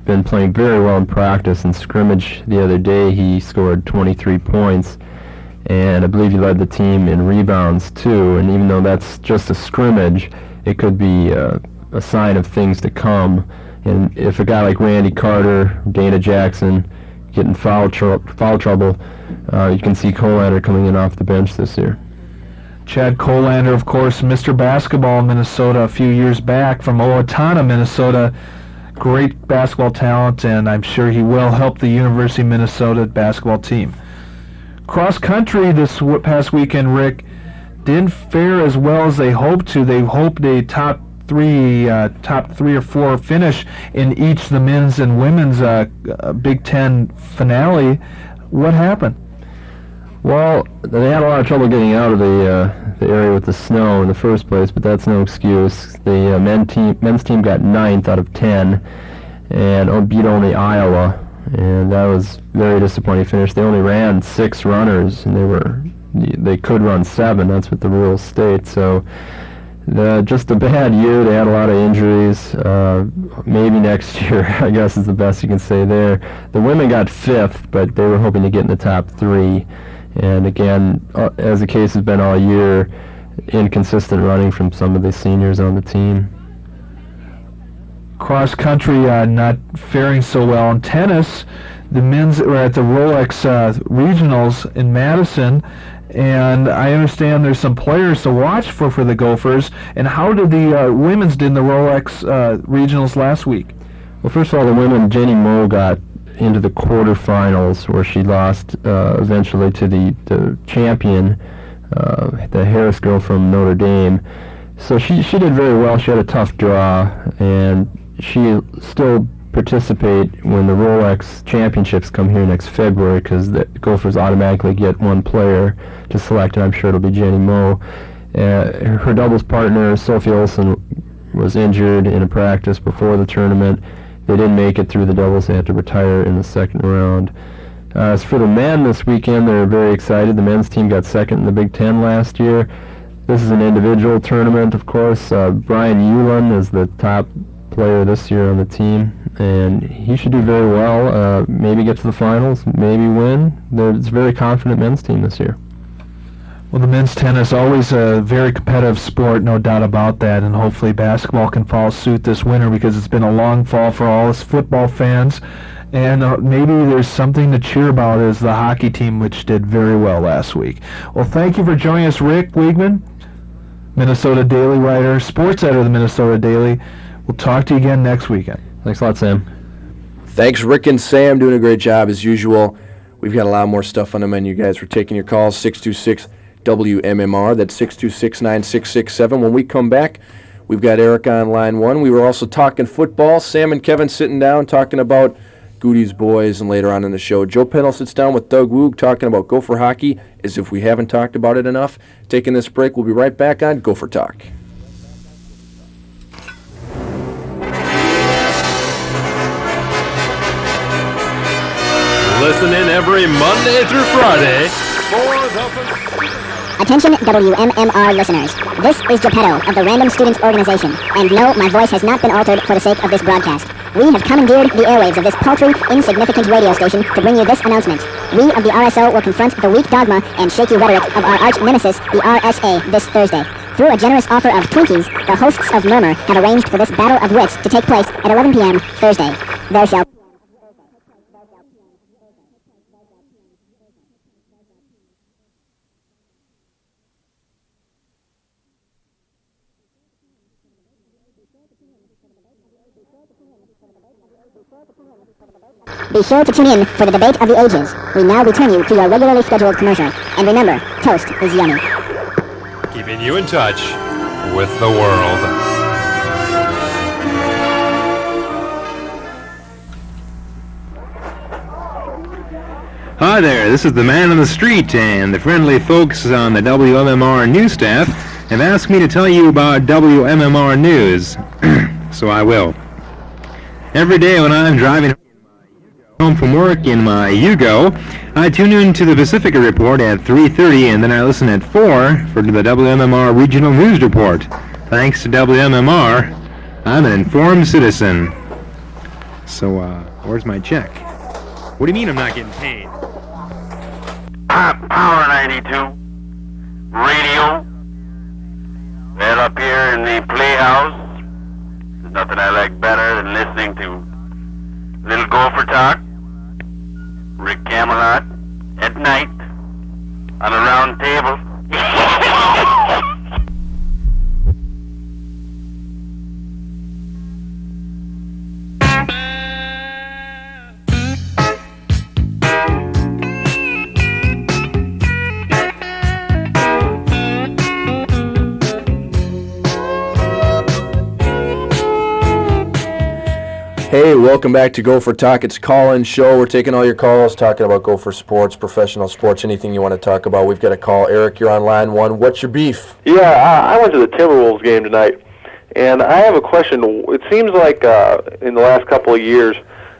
been playing very well in practice. In scrimmage the other day, he scored 23 points, and I believe he led the team in rebounds too. And even though that's just a scrimmage, it could be a sign of things to come. And if a guy like Randy Carter, Dana Jackson get in foul trouble, you can see Colander coming in off the bench this year. Chad Colander, of course, Mr. Basketball in Minnesota a few years back from Owatonna, Minnesota. Great basketball talent, and I'm sure he will help the University of Minnesota basketball team. Cross country this past weekend, Rick, didn't fare as well as they hoped to. They hoped a top three or four finish in each the men's and women's Big Ten finale. What happened? Well, they had a lot of trouble getting out of the area with the snow in the first place, but that's no excuse. The men's team got 9th out of 10 and beat only Iowa, and that was very disappointing finish. They only ran 6 runners, and they could run 7. That's what the rules state. So just a bad year. They had a lot of injuries. Maybe next year, I guess, is the best you can say there. The women got 5th, but they were hoping to get in the top 3. And again, as the case has been all year, inconsistent running from some of the seniors on the team. Cross country not faring so well. In tennis, the men's were at the Rolex regionals in Madison, and I understand there's some players to watch for the Gophers. And how did the women's did in the Rolex regionals last week? Well, first of all, the women, Jenny Moe got into the quarterfinals, where she lost eventually to the champion, the Harris girl from Notre Dame. So she did very well. She had a tough draw, and she still participate when the Rolex championships come here next February, because the Gophers automatically get one player to select, and I'm sure it'll be Jenny Moe. Her doubles partner, Sophie Olsen, was injured in a practice before the tournament. They didn't make it through the doubles. They had to retire in the second round. As for the men this weekend, they're very excited. The men's team got 2nd in the Big Ten last year. This is an individual tournament, of course. Brian Ulan is the top player this year on the team, and he should do very well. Maybe get to the finals, maybe win. It's a very confident men's team this year. Well, the men's tennis always a very competitive sport, no doubt about that, and hopefully basketball can follow suit this winter, because it's been a long fall for all us football fans, and maybe there's something to cheer about as the hockey team, which did very well last week. Well, thank you for joining us, Rick Wiegman, Minnesota Daily writer, sports editor of the Minnesota Daily. We'll talk to you again next weekend. Thanks a lot, Sam. Thanks, Rick and Sam, doing a great job as usual. We've got a lot more stuff on the menu, guys. We're taking your calls, 626 WMMR. That's 626-9667. When we come back, We've got Eric on line 1. We were also talking football. Sam and Kevin sitting down talking about Goody's boys, and later on in the show, Joe Pennell sits down with Doug Woog talking about Gopher hockey as if we haven't talked about it enough. Taking this break, we'll be right back on Gopher Talk. Listen in every Monday through Friday for the... Attention WMMR listeners. This is Geppetto of the Random Students Organization, and no, my voice has not been altered for the sake of this broadcast. We have commandeered the airwaves of this paltry, insignificant radio station to bring you this announcement. We of the RSO will confront the weak dogma and shaky rhetoric of our arch nemesis, the RSA, this Thursday. Through a generous offer of Twinkies, the hosts of Murmur have arranged for this battle of wits to take place at 11 p.m. Thursday. There shall... Be sure to tune in for the debate of the ages. We now return you to your regularly scheduled commercial. And remember, toast is yummy. Keeping you in touch with the world. Hi there, this is the man on the street, and the friendly folks on the WMMR news staff have asked me to tell you about WMMR News, so I will. Every day when I'm driving home from work in my Yugo, I tune in to the Pacifica Report at 3:30, and then I listen at 4 for the WMMR Regional News Report. Thanks to WMMR, I'm an informed citizen. So, where's my check? What do you mean I'm not getting paid? Power 92 radio. Right up here in the Playhouse. There's nothing I like better than listening to Little Gopher Talk, Rick Camelot, at night, on a round table. Hey, welcome back to Gopher Talk. It's a call-in show. We're taking all your calls, talking about Gopher sports, professional sports, anything you want to talk about. We've got a call. Eric, you're on line 1. What's your beef? Yeah, I went to the Timberwolves game tonight, and I have a question. It seems like in the last couple of years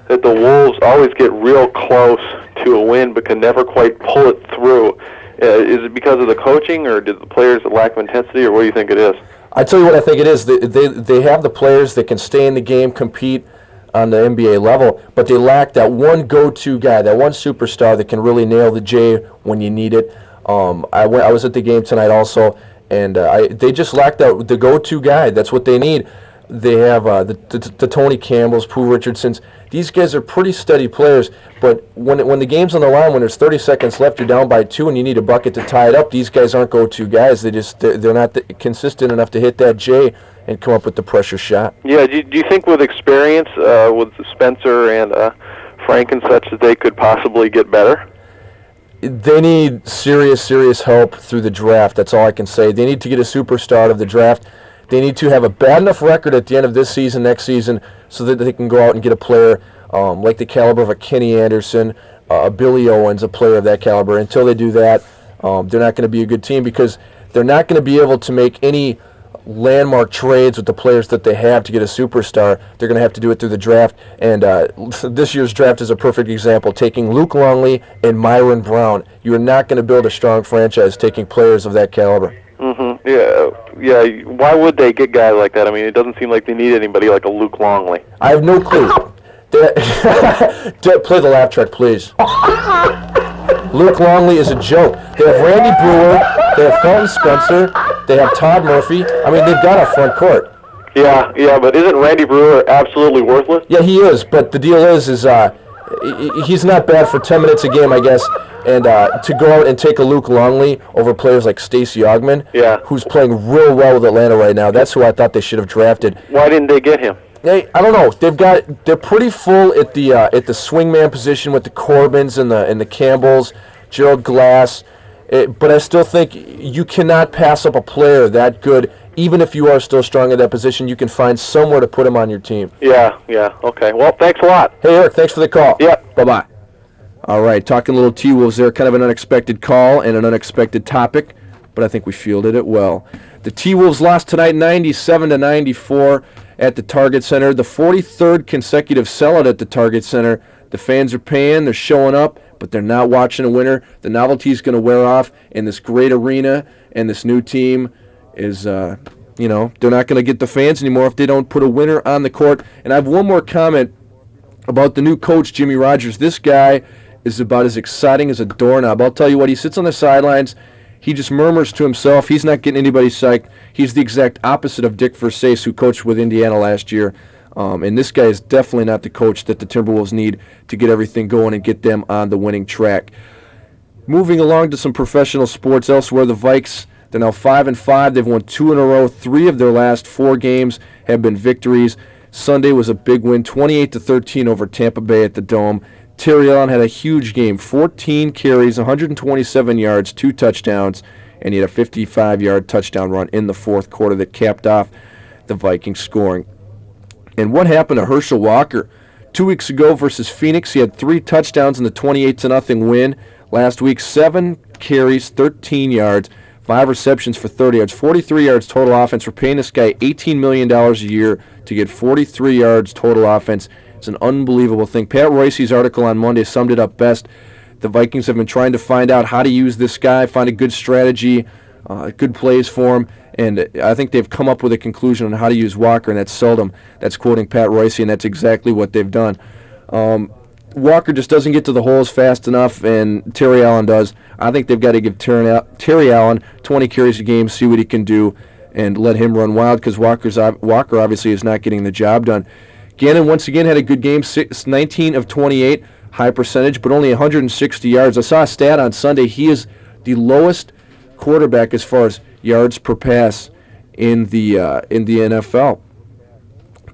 that the Wolves always get real close to a win but can never quite pull it through. Is it because of the coaching, or did the players lack of intensity, or what do you think it is? I tell you what I think it is. They have the players that can stay in the game, compete on the NBA level, but they lack that one go-to guy, that one superstar that can really nail the J when you need it. I was at the game tonight also, and they just lack the go-to guy. That's what they need. They have the Tony Campbells, Pooh Richardsons. These guys are pretty steady players, but when the game's on the line, when there's 30 seconds left, you're down by 2, and you need a bucket to tie it up, these guys aren't go-to guys. They're not consistent enough to hit that J and come up with the pressure shot. Yeah, do you think with experience, with Spencer and Frank and such, that they could possibly get better? They need serious help through the draft. That's all I can say. They need to get a superstar out of the draft. They need to have a bad enough record at the end of this season, next season, so that they can go out and get a player like the caliber of a Kenny Anderson, a Billy Owens, a player of that caliber. Until they do that, they're not going to be a good team, because they're not going to be able to make any landmark trades with the players that they have to get a superstar. They're going to have to do it through the draft, and this year's draft is a perfect example. Taking Luke Longley and Myron Brown, you are not going to build a strong franchise taking players of that caliber. Mm-hmm. Yeah. Why would they get guys like that? I mean, it doesn't seem like they need anybody like a Luke Longley. I have no clue. Play the laugh track, please. Luke Longley is a joke. They have Randy Brewer, they have Felton Spencer, they have Todd Murphy. I mean, they've got a front court. Yeah, but isn't Randy Brewer absolutely worthless? Yeah, he is, but the deal is he's not bad for 10 minutes a game, I guess. And to go out and take a Luke Longley over players like Stacey Augmon, who's playing real well with Atlanta right now, that's who I thought they should have drafted. Why didn't they get him? Hey, I don't know. They're pretty full at the swingman position with the Corbins and the Campbells, Gerald Glass, But I still think you cannot pass up a player that good. Even if you are still strong at that position, you can find somewhere to put him on your team. Yeah, okay. Well, thanks a lot. Hey, Eric, thanks for the call. Yep. Bye-bye. All right, talking little T-Wolves there, kind of an unexpected call and an unexpected topic, but I think we fielded it well. The T-Wolves lost tonight 97-94 at the Target Center, the 43rd consecutive sellout at the Target Center. The fans are paying, they're showing up, but they're not watching a winner. The novelty is going to wear off in this great arena, and this new team is, they're not going to get the fans anymore if they don't put a winner on the court. And I have one more comment about the new coach, Jimmy Rogers. This guy is about as exciting as a doorknob. I'll tell you what, he sits on the sidelines, he just murmurs to himself. He's not getting anybody psyched. He's the exact opposite of Dick Versace, who coached with Indiana last year. And this guy is definitely not the coach that the Timberwolves need to get everything going and get them on the winning track. Moving along to some professional sports elsewhere, the Vikes, they're now 5-5. They've won 2 in a row. 3 of their last 4 games have been victories. Sunday was a big win, 28-13 over Tampa Bay at the Dome. Terry Allen had a huge game, 14 carries, 127 yards, 2 touchdowns, and he had a 55-yard touchdown run in the fourth quarter that capped off the Vikings scoring. And what happened to Herschel Walker? 2 weeks ago versus Phoenix, he had 3 touchdowns in the 28-0 win. Last week, 7 carries, 13 yards, 5 receptions for 30 yards, 43 yards total offense. We're paying this guy $18 million a year to get 43 yards total offense. It's an unbelievable thing. Pat Royce's article on Monday summed it up best. The Vikings have been trying to find out how to use this guy, find a good strategy, good plays for him, and I think they've come up with a conclusion on how to use Walker, and that's seldom. That's quoting Pat Royce, and that's exactly what they've done. Walker just doesn't get to the holes fast enough, and Terry Allen does. I think they've got to give Terry Allen 20 carries a game, see what he can do, and let him run wild, because Walker obviously is not getting the job done. Gannon once again had a good game, 19 of 28, high percentage, but only 160 yards. I saw a stat on Sunday. He is the lowest quarterback as far as yards per pass in the NFL.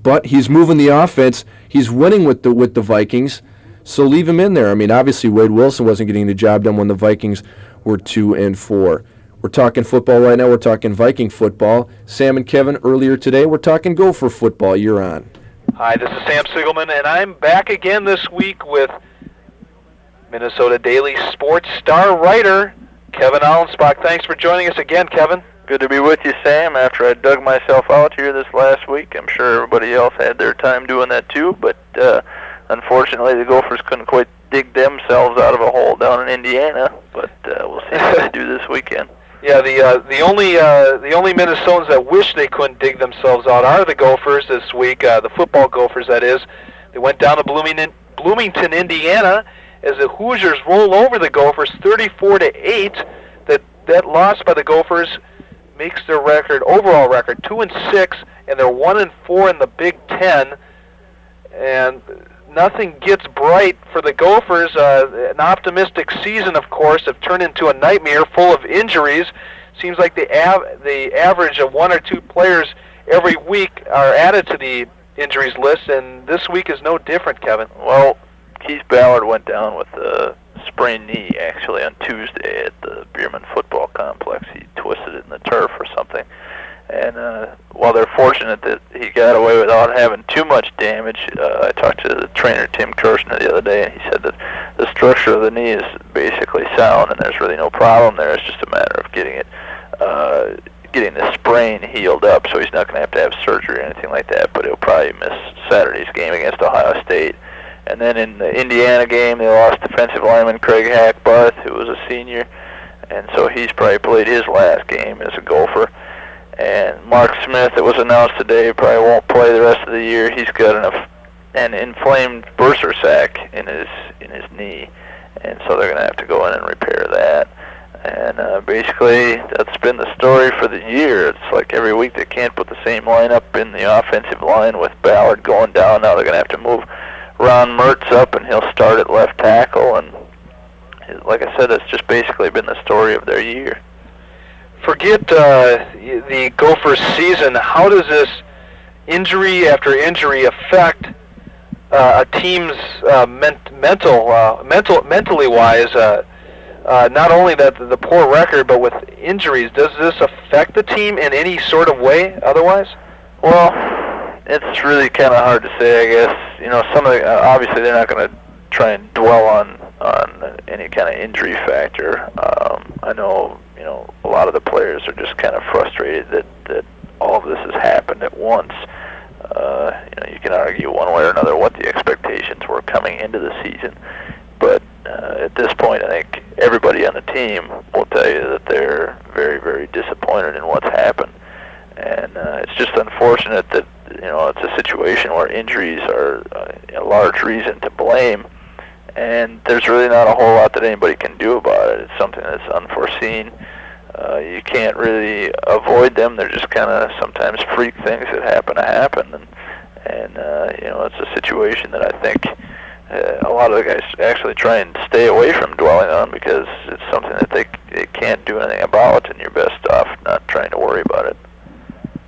But he's moving the offense. He's winning with the Vikings, so leave him in there. I mean, obviously Wade Wilson wasn't getting the job done when the Vikings were 2-4. We're talking football right now. We're talking Viking football. Sam and Kevin earlier today. We're talking Gopher football. You're on. Hi, this is Sam Siegelman, and I'm back again this week with Minnesota Daily Sports star writer Kevin Allensbach. Thanks for joining us again, Kevin. Good to be with you, Sam, after I dug myself out here this last week. I'm sure everybody else had their time doing that too, but unfortunately the Gophers couldn't quite dig themselves out of a hole down in Indiana, but we'll see what they do this weekend. Yeah, the only Minnesotans that wish they couldn't dig themselves out are the Gophers this week, the football Gophers, that is. They went down to Bloomington, Indiana, as the Hoosiers roll over the Gophers 34-8. That loss by the Gophers makes their overall record 2-6, and they're 1-4 in the Big Ten. And nothing gets bright for the Gophers. An optimistic season, of course, have turned into a nightmare full of injuries. Seems like the average of 1 or 2 players every week are added to the injuries list, and this week is no different, Kevin. Well, Keith Ballard went down with a sprained knee, actually, on Tuesday at the Bierman Football Complex. He twisted it in the turf or something. And while they're fortunate that he got away without having too much damage, I talked to the trainer, Tim Kirshner, the other day, and he said that the structure of the knee is basically sound, and there's really no problem there. It's just a matter of getting the sprain healed up, so he's not going to have surgery or anything like that, but he'll probably miss Saturday's game against Ohio State. And then in the Indiana game, they lost defensive lineman Craig Hackbarth, who was a senior, and so he's probably played his last game as a Gopher. And Mark Smith, it was announced today, probably won't play the rest of the year. He's got an inflamed bursa sac in his knee, and so they're going to have to go in and repair that. And basically, that's been the story for the year. It's like every week they can't put the same lineup in the offensive line with Ballard going down. Now they're going to have to move Ron Mertz up, and he'll start at left tackle. And like I said, it's just basically been the story of their year. Forget the Gophers season. How does this injury after injury affect a team's mentally wise? not only that the poor record, but with injuries, does this affect the team in any sort of way otherwise? Well, it's really kind of hard to say, I guess. You know, some of the, obviously they're not going to try and dwell on any kind of injury factor. I know, you know, a lot of the players are just kind of frustrated that all of this has happened at once. You know, you can argue one way or another what the expectations were coming into the season, but at this point, I think everybody on the team will tell you that they're very, very disappointed in what's happened. And it's just unfortunate that, you know, it's a situation where injuries are a large reason to blame, and there's really not a whole lot that anybody can do about it. It's something that's unforeseen. You can't really avoid them. They're just kind of sometimes freak things that happen to happen, and you know, it's a situation that I think a lot of the guys actually try and stay away from dwelling on, because it's something that they can't do anything about, and you're best off not trying to worry about it.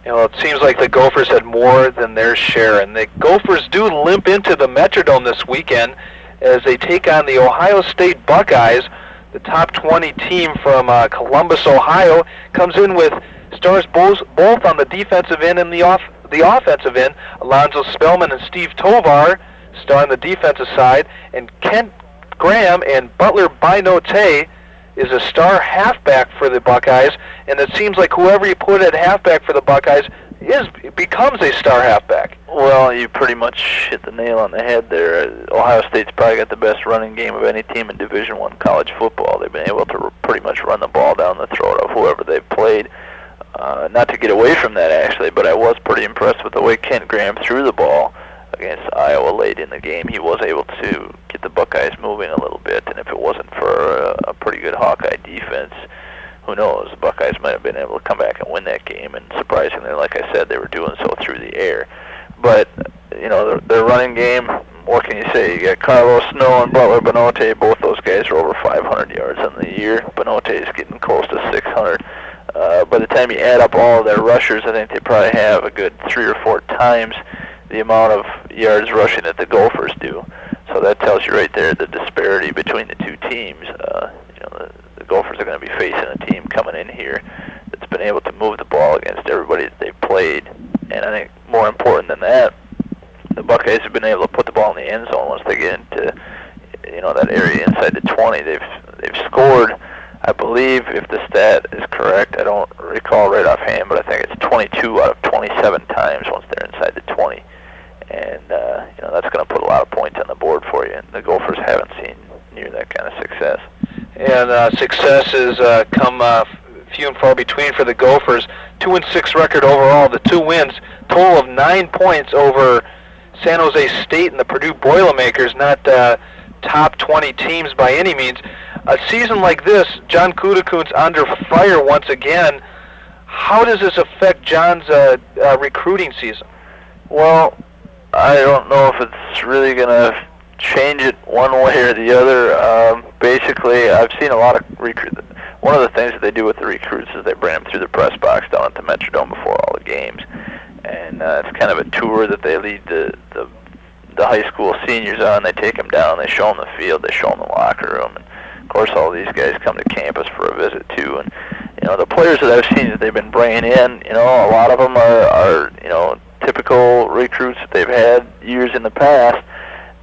You know, it seems like the Gophers had more than their share, and the Gophers do limp into the Metrodome this weekend as they take on the Ohio State Buckeyes. The top 20 team from Columbus, Ohio, comes in with stars both on the defensive end and the offensive end. Alonzo Spellman and Steve Tovar star on the defensive side, and Kent Graham and Butler Binote is a star halfback for the Buckeyes, and it seems like whoever you put at halfback for the Buckeyes becomes a star halfback. Well, you pretty much hit the nail on the head there. Ohio State's probably got the best running game of any team in Division I college football. They've been able to pretty much run the ball down the throat of whoever they've played. Not to get away from that, actually, but I was pretty impressed with the way Kent Graham threw the ball against Iowa late in the game. He was able to get the Buckeyes moving a little bit, and if it wasn't for a pretty good Hawkeye defense, who knows, the Buckeyes might have been able to come back and win that game, and surprisingly, like I said, they were doing so through the air. But, you know, their running game, what can you say? You got Carlos Snow and Butler Binote. Both those guys are over 500 yards on the year. Binote is getting close to 600. By the time you add up all of their rushers, I think they probably have a good 3 or 4 times the amount of yards rushing that the Gophers do. So that tells you right there the disparity between the two teams. You know, the Gophers are going to be facing a team coming in here that's been able to move the ball against everybody that they've played. And I think more important than that, the Buckeyes have been able to put the ball in the end zone once they get into, you know, that area inside the 20. They've scored, I believe, if the stat is correct, I don't recall right offhand, but I think it's 22 out of 27 times once they're inside the 20. And, you know, that's going to put a lot of points on the board for you, and the Gophers haven't seen near that kind of success. And success has come few and far between for the Gophers. 2-6 record overall. The 2 wins, total of 9 points over San Jose State and the Purdue Boilermakers, not top 20 teams by any means. A season like this, John Kudakun's under fire once again. How does this affect John's recruiting season? Well, I don't know if it's really going to change it one way or the other. Basically, I've seen a lot of recruits. One of the things that they do with the recruits is they bring them through the press box down at the Metrodome before all the games. And it's kind of a tour that they lead the high school seniors on. They take them down, they show them the field, they show them the locker room. And of course, all these guys come to campus for a visit too. And you know, the players that I've seen that they've been bringing in, you know, a lot of them are you know, typical recruits that they've had years in the past.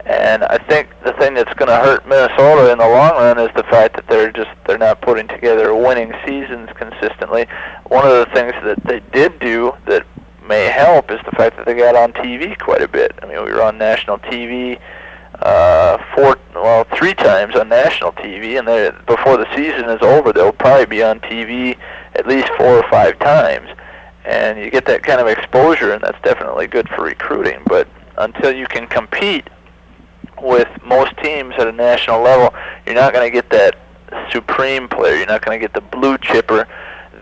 And I think the thing that's going to hurt Minnesota in the long run is the fact that they're not putting together winning seasons consistently. One of the things that they did do that may help is the fact that they got on TV quite a bit. I mean, we were on national TV 3 times on national TV, and before the season is over, they'll probably be on TV at least 4 or 5 times. And you get that kind of exposure, and that's definitely good for recruiting. But until you can compete with most teams at a national level, you're not going to get that supreme player. You're not going to get the blue chipper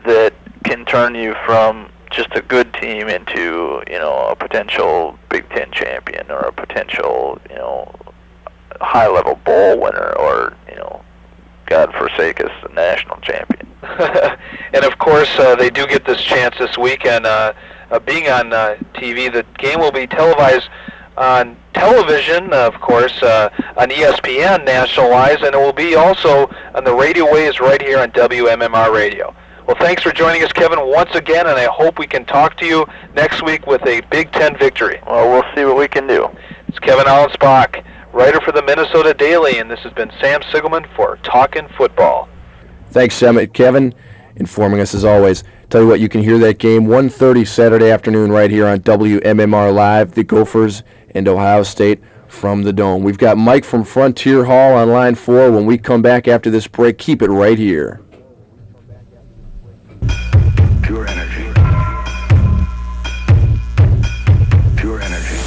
that can turn you from just a good team into, you know, a potential Big Ten champion or a potential, you know, high-level bowl winner or, you know, God forsake us, a national champion. And of course, they do get this chance this weekend being on TV. The game will be televised on television, of course, on ESPN national-wise, and it will be also on the radio waves right here on WMMR Radio. Well, thanks for joining us, Kevin, once again, and I hope we can talk to you next week with a Big Ten victory. Well, we'll see what we can do. It's Kevin Allensbach, writer for the Minnesota Daily, and this has been Sam Sigelman for Talkin' Football. Thanks, Sam. Kevin, informing us as always. Tell you what, you can hear that game 1:30 Saturday afternoon right here on WMMR Live, the Gophers and Ohio State from the Dome. We've got Mike from Frontier Hall on line 4. When we come back after this break, keep it right here. Pure energy. Pure energy.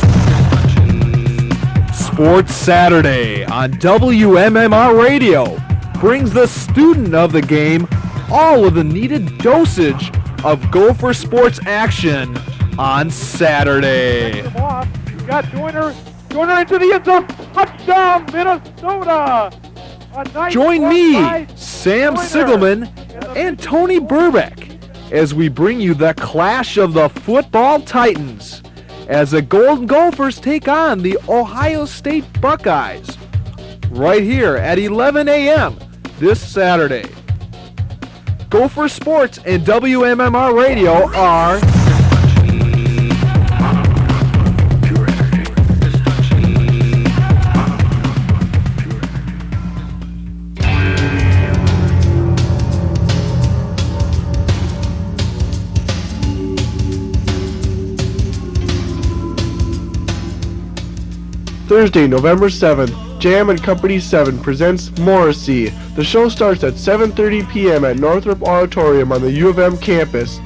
Sports Saturday on WMMR Radio brings the student of the game all of the needed dosage of Gopher sports action on Saturday. You got Joyner into the end zone. Touchdown, Minnesota! A nice Join me, by Sam Joyner. Sigelman, and Tony Burbeck as we bring you the clash of the football titans as the Golden Gophers take on the Ohio State Buckeyes right here at 11 a.m. this Saturday. Gopher Sports and WMMR Radio are Thursday, November 7th, Jam and Company 7 presents Morrissey. The show starts at 7:30 p.m. at Northrop Auditorium on the U of M campus.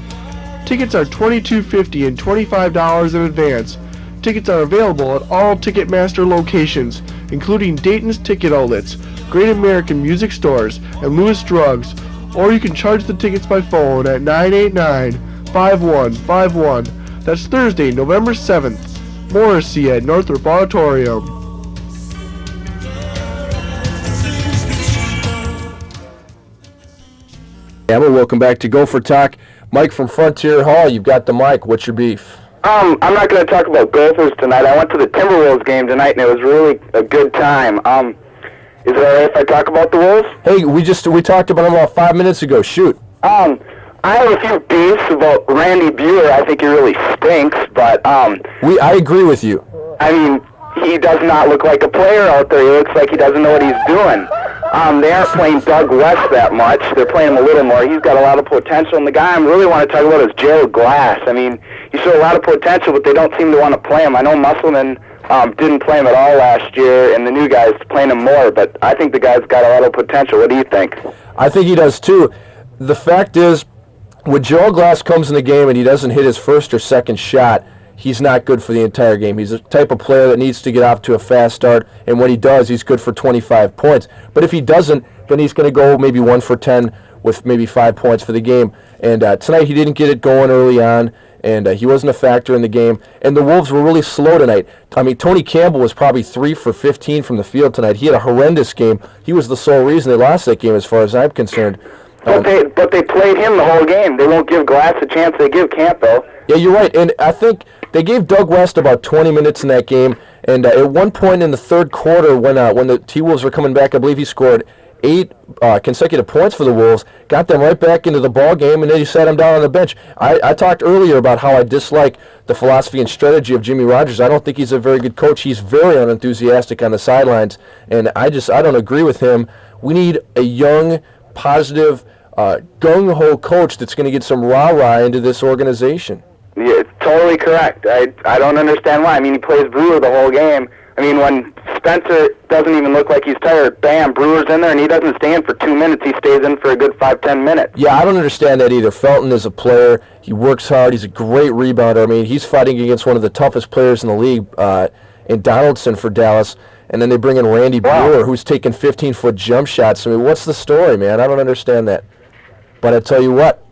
Tickets are $22.50 and $25 in advance. Tickets are available at all Ticketmaster locations, including Dayton's Ticket Outlets, Great American Music Stores, and Lewis Drugs, or you can charge the tickets by phone at 989-5151. That's Thursday, November 7th. Morrissey at Northrop Auditorium. Yeah, well, welcome back to Gopher Talk. Mike from Frontier Hall, you've got the mic. What's your beef? I'm not going to talk about Gophers tonight. I went to the Timberwolves game tonight, and it was really a good time. Is it all right if I talk about the Wolves? Hey, we talked about them about 5 minutes ago. Shoot. I have a few beefs about Randy Bueller. I think he really stinks, but I agree with you. I mean, he does not look like a player out there. He looks like he doesn't know what he's doing. They aren't playing Doug West that much. They're playing him a little more. He's got a lot of potential, and the guy I really want to talk about is Gerald Glass. I mean, he showed a lot of potential, but they don't seem to want to play him. I know Musselman didn't play him at all last year, and the new guy's playing him more, but I think the guy's got a lot of potential. What do you think? I think he does, too. The fact is, when Gerald Glass comes in the game and he doesn't hit his first or second shot, he's not good for the entire game. He's the type of player that needs to get off to a fast start, and when he does, he's good for 25 points. But if he doesn't, then he's going to go maybe 1 for 10 with maybe 5 points for the game. And tonight he didn't get it going early on, and he wasn't a factor in the game. And the Wolves were really slow tonight. I mean, Tony Campbell was probably 3 for 15 from the field tonight. He had a horrendous game. He was the sole reason they lost that game as far as I'm concerned. But they played him the whole game. They won't give Glass a chance. They give Campbell. Yeah, you're right. And I think they gave Doug West about 20 minutes in that game. And at one point in the third quarter, when the T-Wolves were coming back, I believe he scored 8 consecutive points for the Wolves, got them right back into the ball game, and then he sat them down on the bench. I talked earlier about how I dislike the philosophy and strategy of Jimmy Rogers. I don't think he's a very good coach. He's very unenthusiastic on the sidelines, and I don't agree with him. We need a young, positive, gung-ho coach that's going to get some rah-rah into this organization. Yeah, totally correct. I don't understand why. I mean, he plays Brewer the whole game. I mean, when Spencer doesn't even look like he's tired, bam, Brewer's in there, and he doesn't stay in for 2 minutes. He stays in for a good 5-10 minutes. Yeah, I don't understand that either. Felton is a player. He works hard. He's a great rebounder. I mean, he's fighting against one of the toughest players in the league in Donaldson for Dallas. And then they bring in Randy Brewer, who's taking 15-foot jump shots. I mean, what's the story, man? I don't understand that. But I tell you what,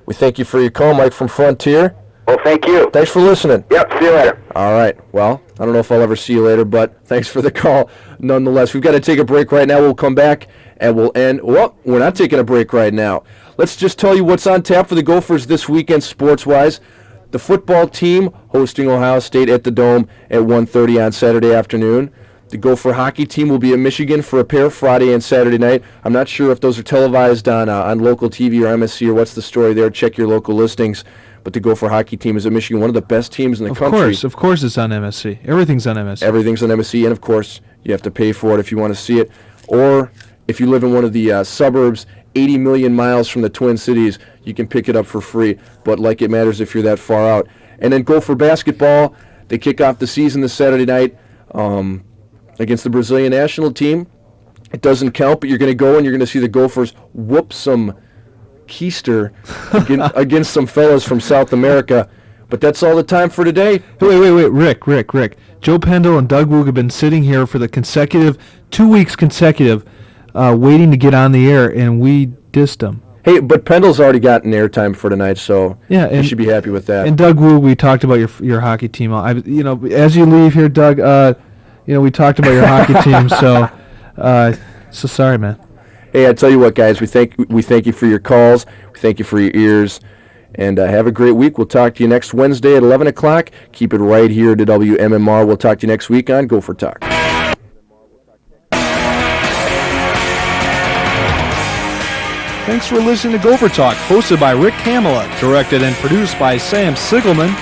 we thank you for your call, Mike from Frontier. Well, thank you. Thanks for listening. Yep, see you later. All right. Well, I don't know if I'll ever see you later, but thanks for the call nonetheless. We've got to take a break right now. We'll come back, and we'll end. Well, we're not taking a break right now. Let's just tell you what's on tap for the Gophers this weekend sports-wise. The football team hosting Ohio State at the Dome at 1:30 on Saturday afternoon. The Gopher hockey team will be at Michigan for a pair Friday and Saturday night. I'm not sure if those are televised on local TV or MSC or what's the story there. Check your local listings. But the Gopher hockey team is at Michigan, one of the best teams in the country. Of course it's on MSC. Everything's on MSC. Everything's on MSC, and of course, you have to pay for it if you want to see it. Or if you live in one of the suburbs, 80 million miles from the Twin Cities, you can pick it up for free. But like it matters if you're that far out. And then Gopher basketball, they kick off the season this Saturday night against the Brazilian national team. It doesn't count, but you're going to go and you're going to see the Gophers whoop some keister against some fellas from South America. But that's all the time for today. Wait, Rick. Joe Pendle and Doug Woog have been sitting here for the 2 weeks consecutive, waiting to get on the air, and we dissed them. Hey, but Pendle's already gotten airtime for tonight, so you should be happy with that. And Doug Woog, we talked about your hockey team. As you leave here, Doug, we talked about your hockey team, so sorry, man. Hey, I tell you what, guys, we thank you for your calls. We thank you for your ears. And have a great week. We'll talk to you next Wednesday at 11 o'clock. Keep it right here to WMMR. We'll talk to you next week on Gopher Talk. Thanks for listening to Gopher Talk, hosted by Rick Kamala, directed and produced by Sam Sigelman.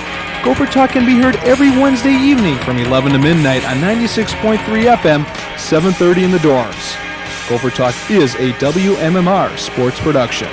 Gopher Talk can be heard every Wednesday evening from 11 to midnight on 96.3 FM, 7:30 in the dorms. Gopher Talk is a WMMR sports production.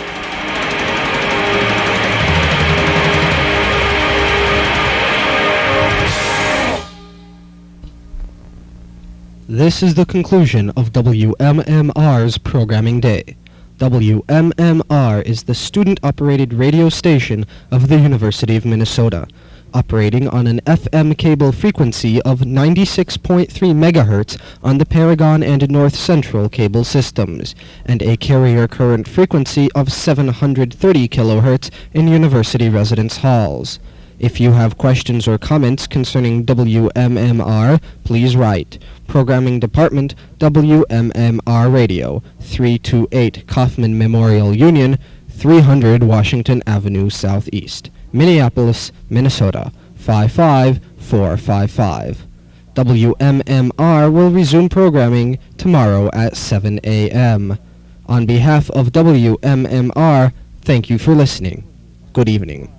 This is the conclusion of WMMR's programming day. WMMR is the student-operated radio station of the University of Minnesota, operating on an FM cable frequency of 96.3 megahertz on the Paragon and North Central cable systems, and a carrier current frequency of 730 kilohertz in university residence halls. If you have questions or comments concerning WMMR, please write. Programming Department, WMMR Radio, 328 Kaufman Memorial Union, 300 Washington Avenue Southeast, Minneapolis, Minnesota, 55455. WMMR will resume programming tomorrow at 7 a.m. On behalf of WMMR, thank you for listening. Good evening.